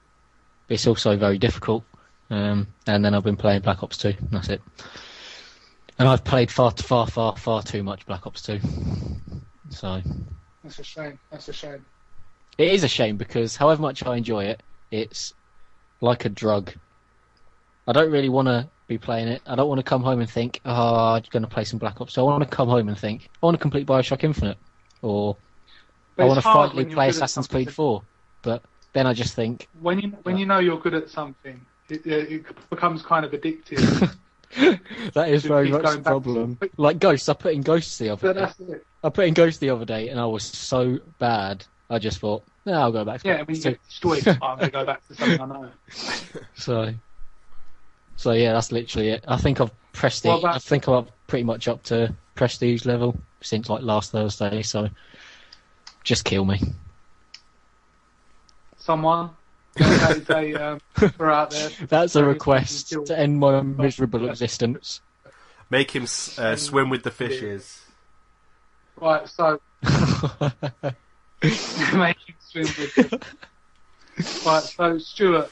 Speaker 2: it's also very difficult. And then I've been playing Black Ops 2, and that's it. And I've played far too much Black Ops 2. So
Speaker 3: that's a shame. That's a shame.
Speaker 2: it is a shame because however much I enjoy it, it's like a drug. I don't really want to be playing it. I don't want to come home and think, oh, I'm going to play some Black Ops. So I want to come home and think, I want to complete Bioshock Infinite. Or
Speaker 3: But
Speaker 2: I
Speaker 3: it's
Speaker 2: want to
Speaker 3: hard
Speaker 2: finally
Speaker 3: when you're
Speaker 2: play
Speaker 3: good at
Speaker 2: Assassin's
Speaker 3: something.
Speaker 2: Creed 4. But then I just think,
Speaker 3: When you know you're good at something, it becomes kind of addictive.
Speaker 2: that is
Speaker 3: To
Speaker 2: very
Speaker 3: keep
Speaker 2: much
Speaker 3: going
Speaker 2: the
Speaker 3: back.
Speaker 2: problem. Like Ghosts, I put in Ghosts the other
Speaker 3: But
Speaker 2: day.
Speaker 3: that's it.
Speaker 2: I put in Ghosts the other day, and I was so bad. I just thought, no, I'll go back to
Speaker 3: Yeah,
Speaker 2: Black
Speaker 3: when you
Speaker 2: Ops 2.
Speaker 3: get destroyed, I'm going to go back to something I know.
Speaker 2: So yeah, that's literally it. I think I've prestige.
Speaker 3: What about-
Speaker 2: I think I'm pretty much up to prestige level since like last Thursday. So just kill me.
Speaker 3: Someone, that is we're out there.
Speaker 2: That's a
Speaker 3: Very
Speaker 2: request
Speaker 3: fucking
Speaker 2: to end my miserable existence.
Speaker 1: Make him swim with the fishes.
Speaker 3: Right, so make him swim with it. Right, so Stuart,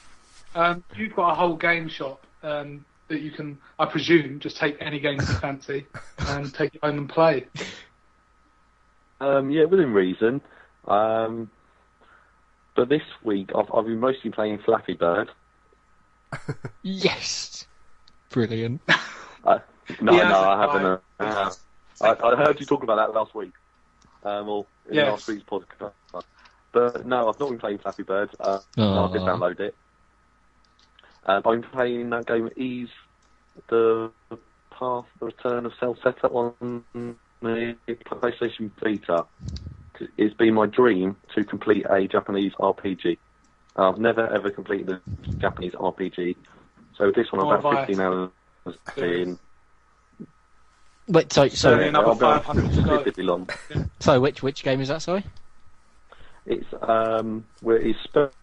Speaker 3: you've got a whole game shop that you can, I presume, just take any game you fancy and take it home and play.
Speaker 5: Yeah, within reason. But this week I've been mostly playing Flappy Bird.
Speaker 2: Yes, brilliant.
Speaker 5: No,
Speaker 3: Yeah,
Speaker 5: I haven't. I heard you talking about that last week, or in
Speaker 3: Yes.
Speaker 5: last week's podcast. But no, I've not been playing Flappy Bird. I did download it. I've been playing that game Ease, the Return of Cell Setter on the PlayStation Vita. It's been my dream to complete a Japanese RPG. I've never ever completed a Japanese RPG. So this one, I'm
Speaker 3: Nor
Speaker 5: about
Speaker 3: have I.
Speaker 5: 15 hours in.
Speaker 2: Wait,
Speaker 3: So
Speaker 2: so
Speaker 3: another 500 to go.
Speaker 5: Pretty long.
Speaker 2: which game is that? Sorry.
Speaker 5: It's where it's spelled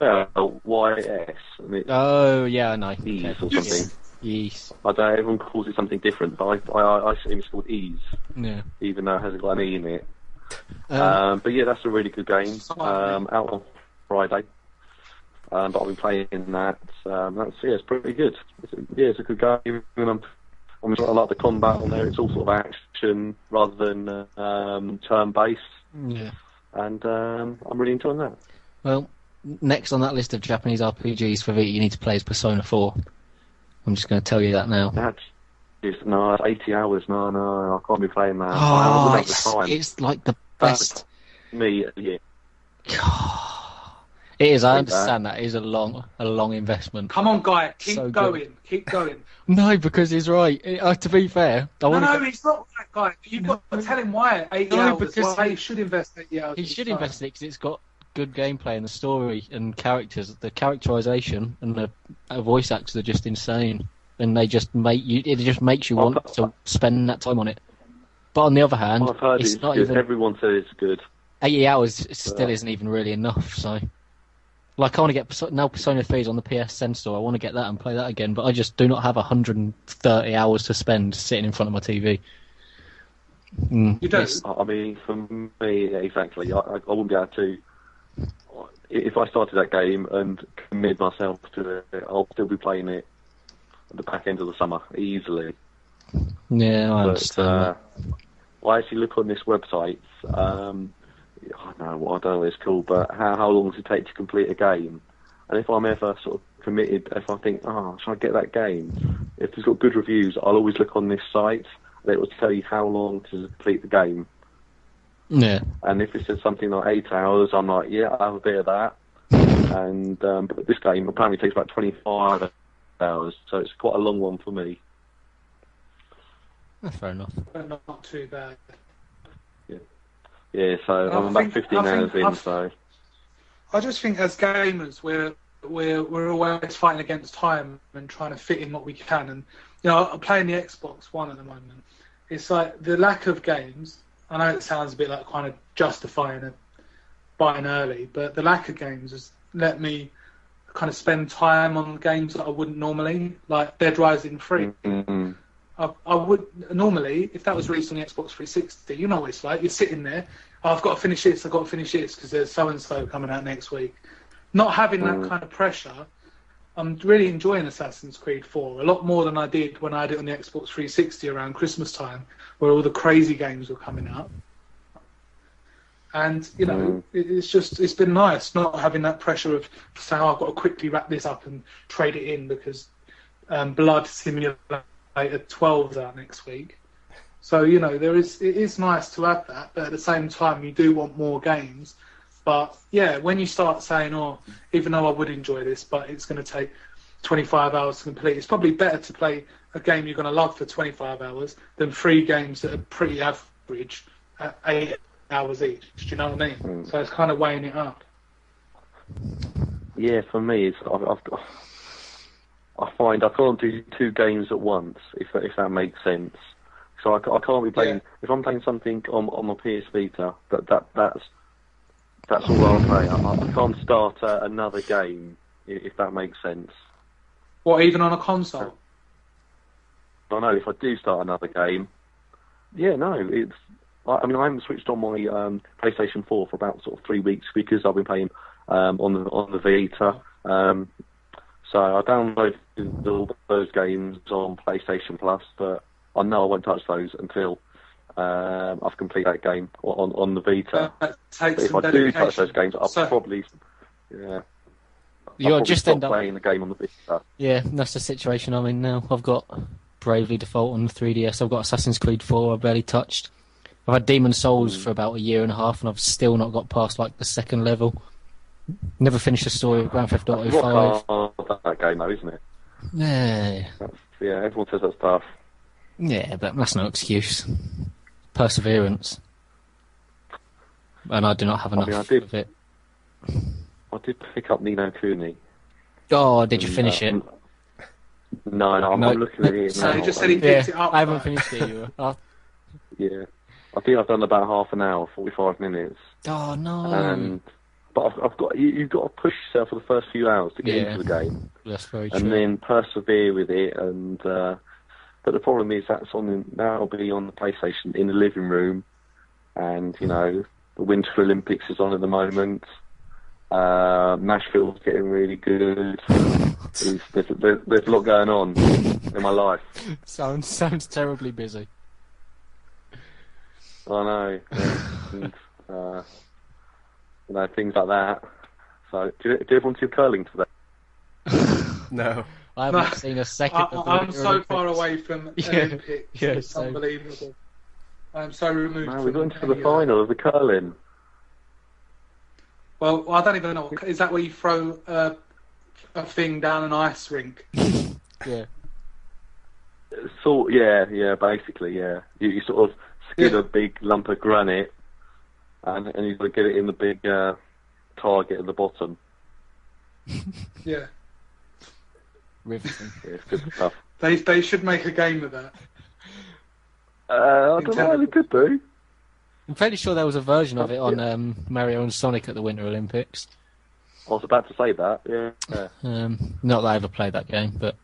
Speaker 5: YS and it's
Speaker 2: Oh yeah, I know.
Speaker 5: Ease
Speaker 2: Okay.
Speaker 5: or something.
Speaker 2: Yes.
Speaker 5: I don't know, everyone calls it something different, but I assume it's called Ease,
Speaker 2: Yeah.
Speaker 5: even though it hasn't got an E in it.
Speaker 2: Um,
Speaker 5: But yeah, that's a really good game. Out on Friday. But I've been playing that. It's pretty good. It's a good game. And I like the combat on there. It's all sort of action rather than turn-based.
Speaker 2: yeah.
Speaker 5: And I'm really enjoying that.
Speaker 2: Well, next on that list of Japanese RPGs for Vita, you need to play is Persona 4. I'm just going to tell you that now.
Speaker 5: That's 80 hours. No, I can't be playing that. I
Speaker 2: Oh,
Speaker 5: haven't got the time.
Speaker 2: it's like the best.
Speaker 5: Me, yeah.
Speaker 2: It is. I
Speaker 5: Like
Speaker 2: understand that. It is a long investment.
Speaker 3: Come on, guy, keep
Speaker 2: So good.
Speaker 3: going, keep going.
Speaker 2: No, because he's right. To be fair,
Speaker 3: No, he's not that guy. You've got to tell him why 80
Speaker 2: No,
Speaker 3: hours.
Speaker 2: because
Speaker 3: Why he should invest 80 hours.
Speaker 2: he
Speaker 3: of his
Speaker 2: should
Speaker 3: time.
Speaker 2: invest in it because it's got good gameplay and the story and characters. The characterization and the voice actors are just insane, and they just make you. It just makes you want to spend that time on it. But on the other hand,
Speaker 5: I've heard
Speaker 2: it's
Speaker 5: it's
Speaker 2: not
Speaker 5: good.
Speaker 2: even
Speaker 5: Everyone says it's good.
Speaker 2: 80 hours. It still isn't even really enough. So, like, I want to get now Persona 3 is on the PSN store. I want to get that and play that again, but I just do not have 130 hours to spend sitting in front of my TV.
Speaker 3: You don't.
Speaker 2: It's-
Speaker 5: I mean, for me, exactly. I wouldn't be able to. If I started that game and committed myself to it, I'll still be playing it at the back end of the summer easily.
Speaker 2: Yeah, I
Speaker 5: But
Speaker 2: understand that.
Speaker 5: I actually look on this website. I don't know what it's called, but how long does it take to complete a game? And if I'm ever sort of committed, if I think, should I get that game? If it's got good reviews, I'll always look on this site. And it will tell you how long to complete the game.
Speaker 2: Yeah.
Speaker 5: And if it says something like 8 hours, I'm like, yeah, I'll have a bit of that. And but this game apparently takes about 25 hours, so it's quite a long one for me.
Speaker 2: That's fair enough.
Speaker 3: But not too bad.
Speaker 5: Yeah, so I'm about 15 hours in, so...
Speaker 3: I just think as gamers, we're always fighting against time and trying to fit in what we can. And I'm playing the Xbox One at the moment. It's like the lack of games. I know it sounds a bit like kind of justifying it buying early, but the lack of games has let me kind of spend time on games that I wouldn't normally, like Dead Rising 3.
Speaker 5: Mm-hmm.
Speaker 3: I would normally, if that was released on the Xbox 360, you know what it's like. You're sitting there, oh, I've got to finish this, I've got to finish this because there's so and so coming out next week. Not having that kind of pressure, I'm really enjoying Assassin's Creed 4 a lot more than I did when I had it on the Xbox 360 around Christmas time, where all the crazy games were coming out. And you know, it's been nice not having that pressure of saying, oh, I've got to quickly wrap this up and trade it in because Blood Simulator 12's out next week. So, you know, it is nice to have that, but at the same time you do want more games. But yeah, when you start saying, oh, even though I would enjoy this, but it's going to take 25 hours to complete, it's probably better to play a game you're going to love for 25 hours than 3 games that are pretty average at 8 hours each. Do you know what I mean? So it's kind of weighing it up.
Speaker 5: Yeah, for me, I find I can't do 2 games at once, if that makes sense. So I can't be playing. Yeah. If I'm playing something on my PS Vita, that's all I'll play. I can't start another game, if that makes sense.
Speaker 3: What, even on a console?
Speaker 5: I know if I do start another game, yeah, no, it's. I mean, I haven't switched on my PlayStation 4 for about sort of 3 weeks because I've been playing on the Vita. So I downloaded all those games on PlayStation Plus, but I know I won't touch those until I've completed that game on the Vita. But if I do touch those games, I'll probably,
Speaker 2: You'll just end up
Speaker 5: playing the game on the Vita.
Speaker 2: Yeah, that's the situation I'm in now. I've got Bravely Default on the 3DS. I've got Assassin's Creed 4. I've barely touched. I've had Demon's Souls for about a year and a half, and I've still not got past like the 2nd level. Never finished the story of Grand Theft Auto 5.
Speaker 5: That game, though, isn't it?
Speaker 2: Yeah.
Speaker 5: Yeah, everyone says that's tough.
Speaker 2: Yeah, but that's no excuse. Perseverance. And I do not have enough of it.
Speaker 5: I did pick up Ni no Kuni.
Speaker 2: Oh, did you finish it?
Speaker 5: No, I'm looking at it now.
Speaker 3: So he just said he picked it up.
Speaker 2: I haven't finished it either.
Speaker 5: Yeah. I think I've done about half an hour, 45 minutes.
Speaker 2: Oh, no.
Speaker 5: But I've got you've got to push yourself for the first few hours to get into the game.
Speaker 2: That's very true.
Speaker 5: And then persevere with it. And but the problem is that'll be on the PlayStation in the living room, and you know the Winter Olympics is on at the moment. Nashville's getting really good. There's a lot going on in my life.
Speaker 2: Sounds terribly busy.
Speaker 5: I know. And, you know, things like that. So, do everyone see curling today?
Speaker 1: No.
Speaker 2: I haven't seen a second of the
Speaker 3: I'm so
Speaker 2: Olympics.
Speaker 3: far away from Olympics.
Speaker 2: Yeah,
Speaker 3: it's unbelievable. I'm so removed
Speaker 5: Man,
Speaker 3: from
Speaker 5: we're going to the final of the curling.
Speaker 3: Well, I don't even know. Is that where you throw a thing down an ice rink?
Speaker 2: Yeah.
Speaker 5: So, yeah, basically, yeah. You sort of skid a big lump of granite, and you've got to get it in the big target at the bottom.
Speaker 3: Yeah.
Speaker 2: Riveting.
Speaker 5: Yeah, it's good stuff.
Speaker 3: They should make a game of that.
Speaker 5: I don't know, they could do.
Speaker 2: I'm fairly sure there was a version of it on Mario and Sonic at the Winter Olympics.
Speaker 5: I was about to say that, yeah.
Speaker 2: Not that I ever played that game, but...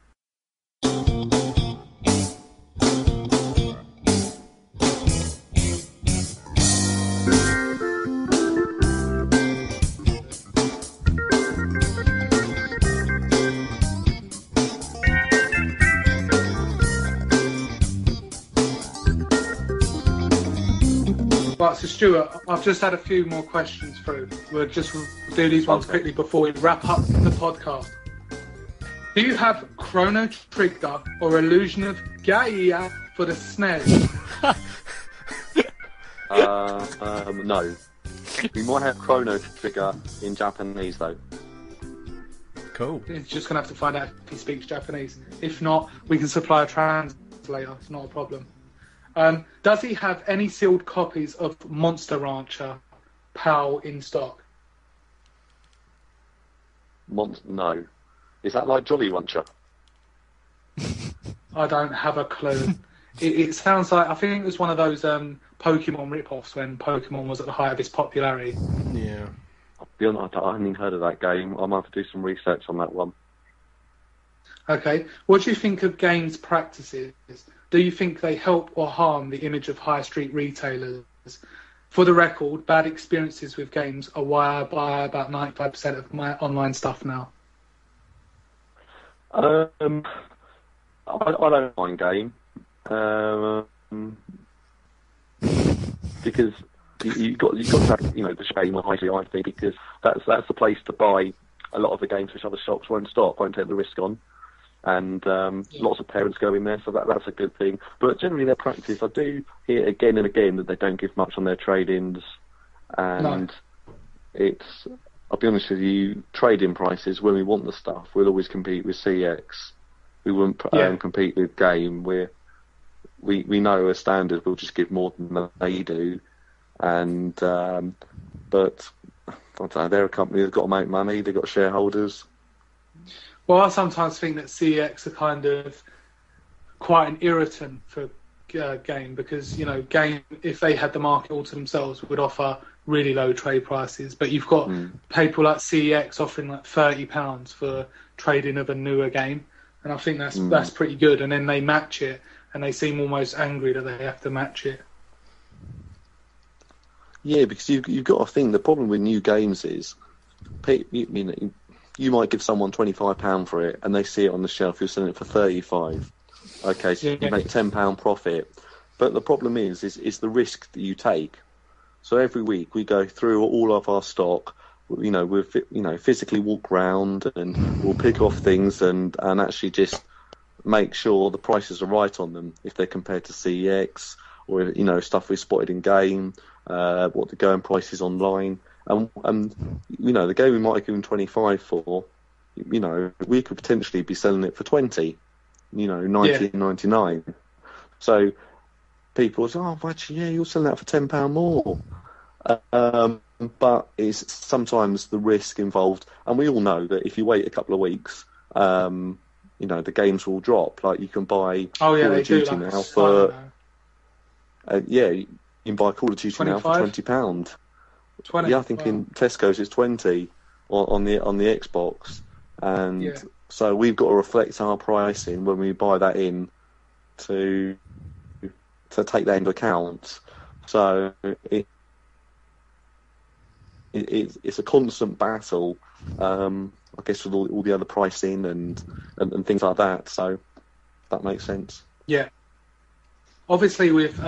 Speaker 3: Right, so Stuart, I've just had a few more questions through. We'll just do these ones quickly before we wrap up the podcast. Do you have Chrono Trigger or Illusion of Gaia for the SNES?
Speaker 5: No. We might have Chrono Trigger in Japanese, though.
Speaker 1: Cool.
Speaker 3: He's just going to have to find out if he speaks Japanese. If not, we can supply a translator. It's not a problem. Does he have any sealed copies of Monster Rancher PAL in stock?
Speaker 5: No. Is that like Jolly Rancher?
Speaker 3: I don't have a clue. It sounds like, I think it was one of those Pokemon rip-offs when Pokemon was at the height of its popularity.
Speaker 1: Yeah.
Speaker 5: be honest, I haven't even heard of that game. I might have to do some research on that one.
Speaker 3: Okay. What do you think of games practices? Do you think they help or harm the image of high street retailers? For the record, bad experiences with games are why I buy about 95% of my online stuff now.
Speaker 5: I don't mind game. Because you've got to have, the shame on high street, I think, because that's the place to buy a lot of the games which other shops won't take the risk on. And lots of parents go in there, so that's a good thing. But generally, their practice, I do hear again and again that they don't give much on their trade-ins, and I'll be honest with you, trade-in prices, when we want the stuff, we'll always compete with CX. We won't compete with game, where we know as standard we'll just give more than they do, and but I don't know, they're a company that's got to make money, they've got shareholders.
Speaker 3: Well, I sometimes think that CEX are kind of quite an irritant for game because, game, if they had the market all to themselves, would offer really low trade prices. But you've got people like CEX offering like £30 for trading of a newer game. And I think that's pretty good. And then they match it and they seem almost angry that they have to match it.
Speaker 5: Yeah, because you've got to think the problem with new games is, you might give someone £25 for it, and they see it on the shelf. You're selling it for £35. Okay, so you make £10 profit. But the problem is the risk that you take. So every week we go through all of our stock. We'll physically walk around and we'll pick off things and actually just make sure the prices are right on them if they're compared to CEX or stuff we spotted in game, what the going price is online. And the game we might have given 25 for, we could potentially be selling it for 20, 19.99. So people say, oh, actually, you're selling that for £10 more. But it's sometimes the risk involved, and we all know that if you wait a couple of weeks, the games will drop. Like you can buy Call of Duty now for you can buy Call of Duty 25? Now for £20.
Speaker 3: 20.
Speaker 5: Yeah, I think in Tesco's it's 20 on the Xbox, and so we've got to reflect our pricing when we buy that in to take that into account. So it's a constant battle, I guess, with all the other pricing and things like that. So that makes sense.
Speaker 3: Yeah. Obviously, with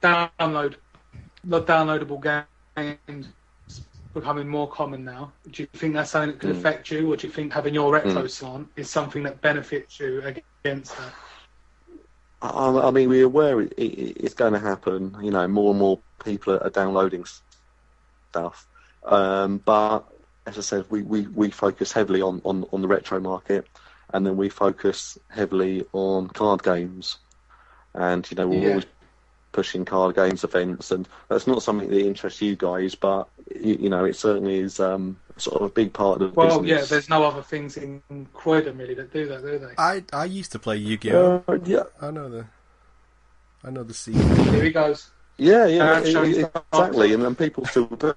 Speaker 3: downloadable games becoming more common now, do you think that's something that could affect you, or do you think having your retro salon is something that benefits you against that?
Speaker 5: I mean, we're aware it's going to happen. More and more people are downloading stuff. But as I said, we focus heavily on the retro market, and then we focus heavily on card games. And we're always pushing card games events, and that's not something that interests you guys, but it certainly is sort of a big part of the business.
Speaker 3: Well, yeah, there's no other things in Croydon really that do that, do they?
Speaker 1: I used to play Yu-Gi-Oh.
Speaker 5: Yeah,
Speaker 1: I know the scene.
Speaker 3: Here he goes.
Speaker 5: Yeah, exactly, and then people still do.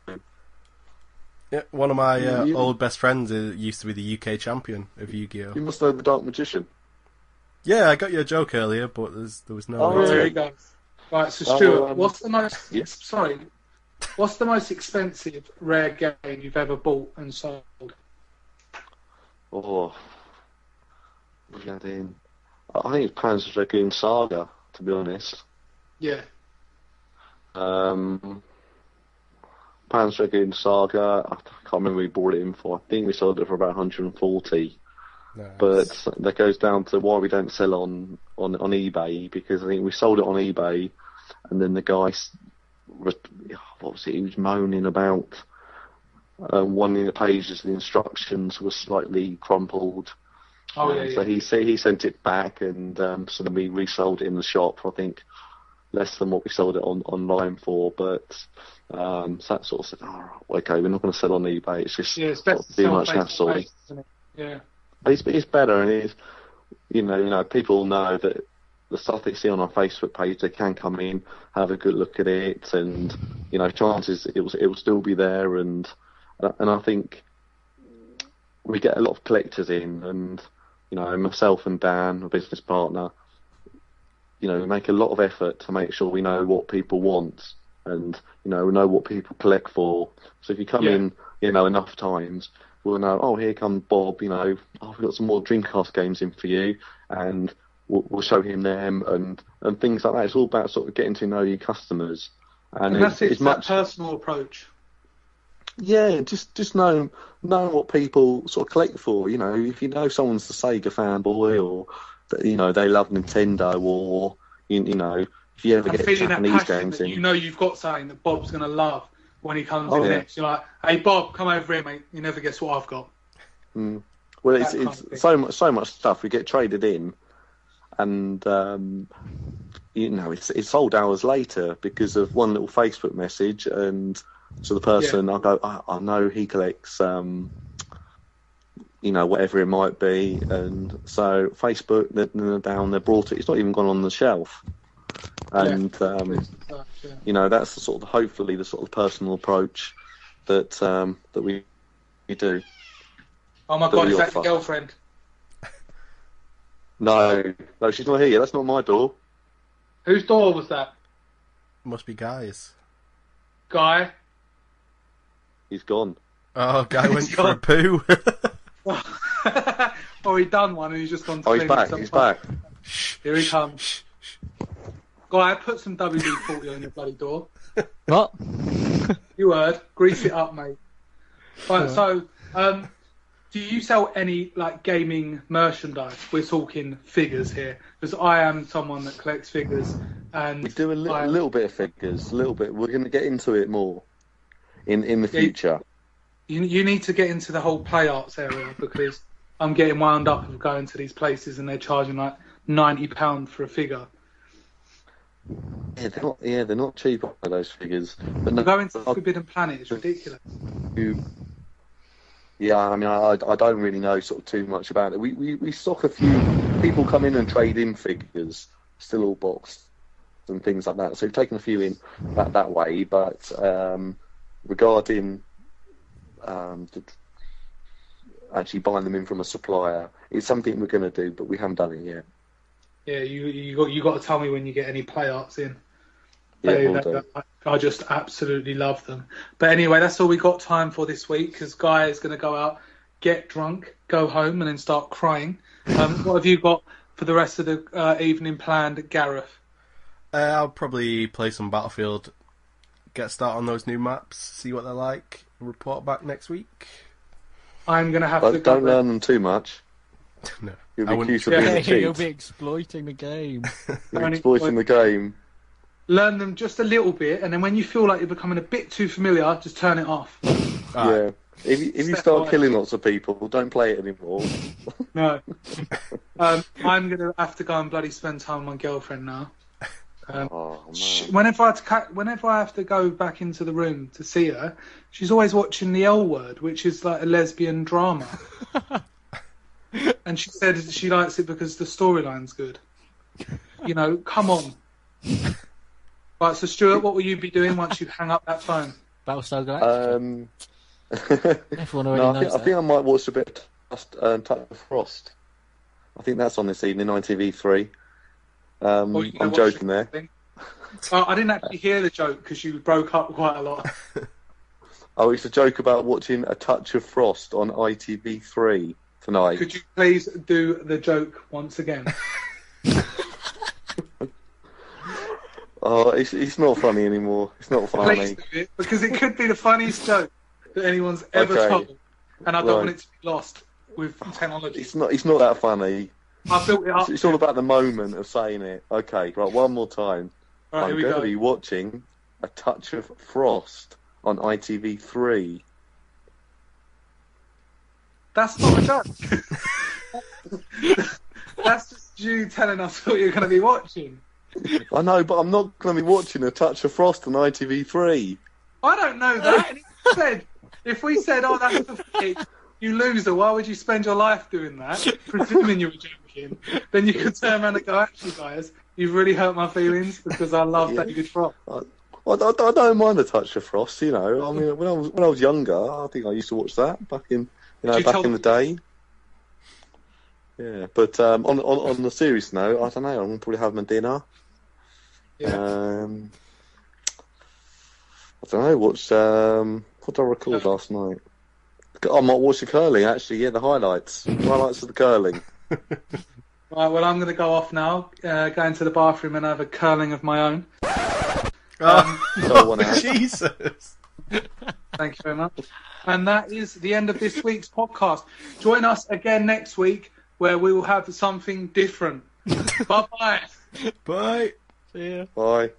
Speaker 1: Yeah, one of my old best friends used to be the UK champion of Yu-Gi-Oh.
Speaker 5: You must know the Dark Magician.
Speaker 1: Yeah, I got you a joke earlier, but there was no.
Speaker 3: Oh, there he goes. Right, so Stuart, what's the most expensive rare game you've ever bought and sold?
Speaker 5: Oh, we had in. I think it's Panzer Dragoon Saga, to be honest.
Speaker 3: Yeah.
Speaker 5: Panzer Dragoon Saga. I can't remember we bought it in for. I think we sold it for about 140. Nice. But that goes down to why we don't sell on eBay, because I think we sold it on eBay, and then the guy, he was moaning about one of the pages of the instructions was slightly crumpled.
Speaker 3: Oh yeah.
Speaker 5: So he sent it back, and so then we resold it in the shop for, I think, less than what we sold it online for. But so that sort of said, okay, we're not going to sell on eBay. It's just
Speaker 3: it's better
Speaker 5: too much hassle.
Speaker 3: Yeah.
Speaker 5: It's better, and it's people know that the stuff they see on our Facebook page, they can come in, have a good look at it, and chances it will still be there. And I think we get a lot of collectors in, and myself and Dan, a business partner, we make a lot of effort to make sure we know what people want, and we know what people collect for. So if you come in, enough times, we'll know. Oh, here comes Bob. We've got some more Dreamcast games in for you, and we'll show him them and things like that. It's all about sort of getting to know your customers, and
Speaker 3: that's
Speaker 5: it's
Speaker 3: that
Speaker 5: much
Speaker 3: personal approach.
Speaker 5: Yeah, just know what people sort of collect for. If you know someone's a Sega fanboy, or they love Nintendo, or if you ever
Speaker 3: I'm
Speaker 5: get
Speaker 3: feeling that
Speaker 5: Japanese
Speaker 3: passion
Speaker 5: games
Speaker 3: that
Speaker 5: in.
Speaker 3: you've got something that Bob's going to love when he comes in next. You're like, hey Bob, come over here, mate. You never guess what I've got.
Speaker 5: Well, it's so much stuff we get traded in, and it's sold hours later because of one little Facebook message, and so the person I go, I know he collects whatever it might be, and so Facebook they're down, they brought it. It's not even gone on the shelf, and that's the sort of hopefully the sort of personal approach that we do.
Speaker 3: Oh my God, is that your girlfriend?
Speaker 5: No, she's not here yet. That's not my door.
Speaker 3: Whose door was that?
Speaker 1: Must be Guy's.
Speaker 3: Guy?
Speaker 5: He's gone.
Speaker 1: Oh, Guy went for a poo.
Speaker 3: Or he done one and he's just gone to
Speaker 5: he's back. He's back.
Speaker 3: Here he comes. Guy, put some WD-40 on your bloody door.
Speaker 2: What?
Speaker 3: You heard. Grease it up, mate. Right, so, do you sell any gaming merchandise? We're talking figures here, because I am someone that collects figures, and
Speaker 5: we do a little bit of figures, a little bit. We're going to get into it more in the future.
Speaker 3: You need to get into the whole play arts area, because I'm getting wound up of going to these places and they're charging £90 for a figure.
Speaker 5: Yeah, they're not cheap on those figures. But no,
Speaker 3: going to Forbidden Planet is ridiculous.
Speaker 5: Yeah, I mean, I don't really know sort of too much about it. We stock a few people come in and trade in figures, still all boxed and things like that. So we've taken a few in that way. But regarding actually buying them in from a supplier, it's something we're going to do, but we haven't done it yet.
Speaker 3: Yeah, you got to tell me when you get any play arts in.
Speaker 5: Yeah,
Speaker 3: I just absolutely love them. But anyway, that's all we got time for this week, because Guy is going to go out, get drunk, go home, and then start crying. What have you got for the rest of the evening planned, Gareth?
Speaker 1: I'll probably play some Battlefield, get started on those new maps, see what they're like, and report back next week.
Speaker 3: I'm going to have to...
Speaker 5: Don't learn them too much.
Speaker 1: No.
Speaker 5: You'll be accused of being a cheat.
Speaker 2: You'll be exploiting the game.
Speaker 5: You're exploiting the game.
Speaker 3: Learn them just a little bit, and then when you feel like you're becoming a bit too familiar, just turn it off.
Speaker 5: Yeah. If you start killing lots of people, don't play it anymore.
Speaker 3: No. I'm going to have to go and bloody spend time with my girlfriend now.
Speaker 5: Oh, man.
Speaker 3: Whenever I have to go back into the room to see her, she's always watching The L Word, which is like a lesbian drama. And she said she likes it because the storyline's good. Come on. Right, so Stuart, what will you be doing once you hang up that phone?
Speaker 2: Battlestar Galactica. Everyone already knows
Speaker 5: I think I might watch a bit of Touch of Frost. I think that's on this evening, ITV3. I'm joking there.
Speaker 3: I didn't actually hear the joke because you broke up quite a lot.
Speaker 5: Oh, it's a joke about watching A Touch of Frost on ITV3 tonight.
Speaker 3: Could you please do the joke once again?
Speaker 5: Oh, it's not funny anymore. It's not funny.
Speaker 3: Please do it, because it could be the funniest joke that anyone's ever told, and I don't want it to be lost with technology.
Speaker 5: It's not that funny.
Speaker 3: I built it up.
Speaker 5: It's all about the moment of saying it. Okay, right, one more time.
Speaker 3: All right,
Speaker 5: I'm going to be watching A Touch of Frost on ITV3.
Speaker 3: That's not a joke. That's just you telling us what you're going to be watching.
Speaker 5: I know, but I'm not going to be watching A Touch of Frost on ITV3.
Speaker 3: I don't know that. And if we said, oh, that's pathetic, You loser, why would you spend your life doing that? Presuming you were joking. Then you could turn around and go, actually, guys, you've really hurt my feelings because I love David Frost.
Speaker 5: I don't mind a touch of Frost, you know. I mean, when I was younger, I think I used to watch that back in the day. Yeah, but on the serious note, I don't know. I'm gonna probably have my dinner.
Speaker 3: Yeah.
Speaker 5: I don't know. What did I record last night? I might watch the curling, actually. Yeah, the highlights of the curling.
Speaker 3: Right, well, I'm going to go off now, go into the bathroom and have a curling of my own.
Speaker 1: Jesus.
Speaker 3: Thank you very much. And that is the end of this week's podcast. Join us again next week where we will have something different. Bye-bye.
Speaker 1: Bye.
Speaker 2: See ya.
Speaker 5: Bye.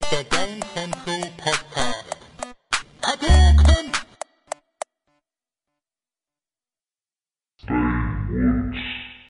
Speaker 4: The Gamecentral podcast. Hadouken! Stay woods.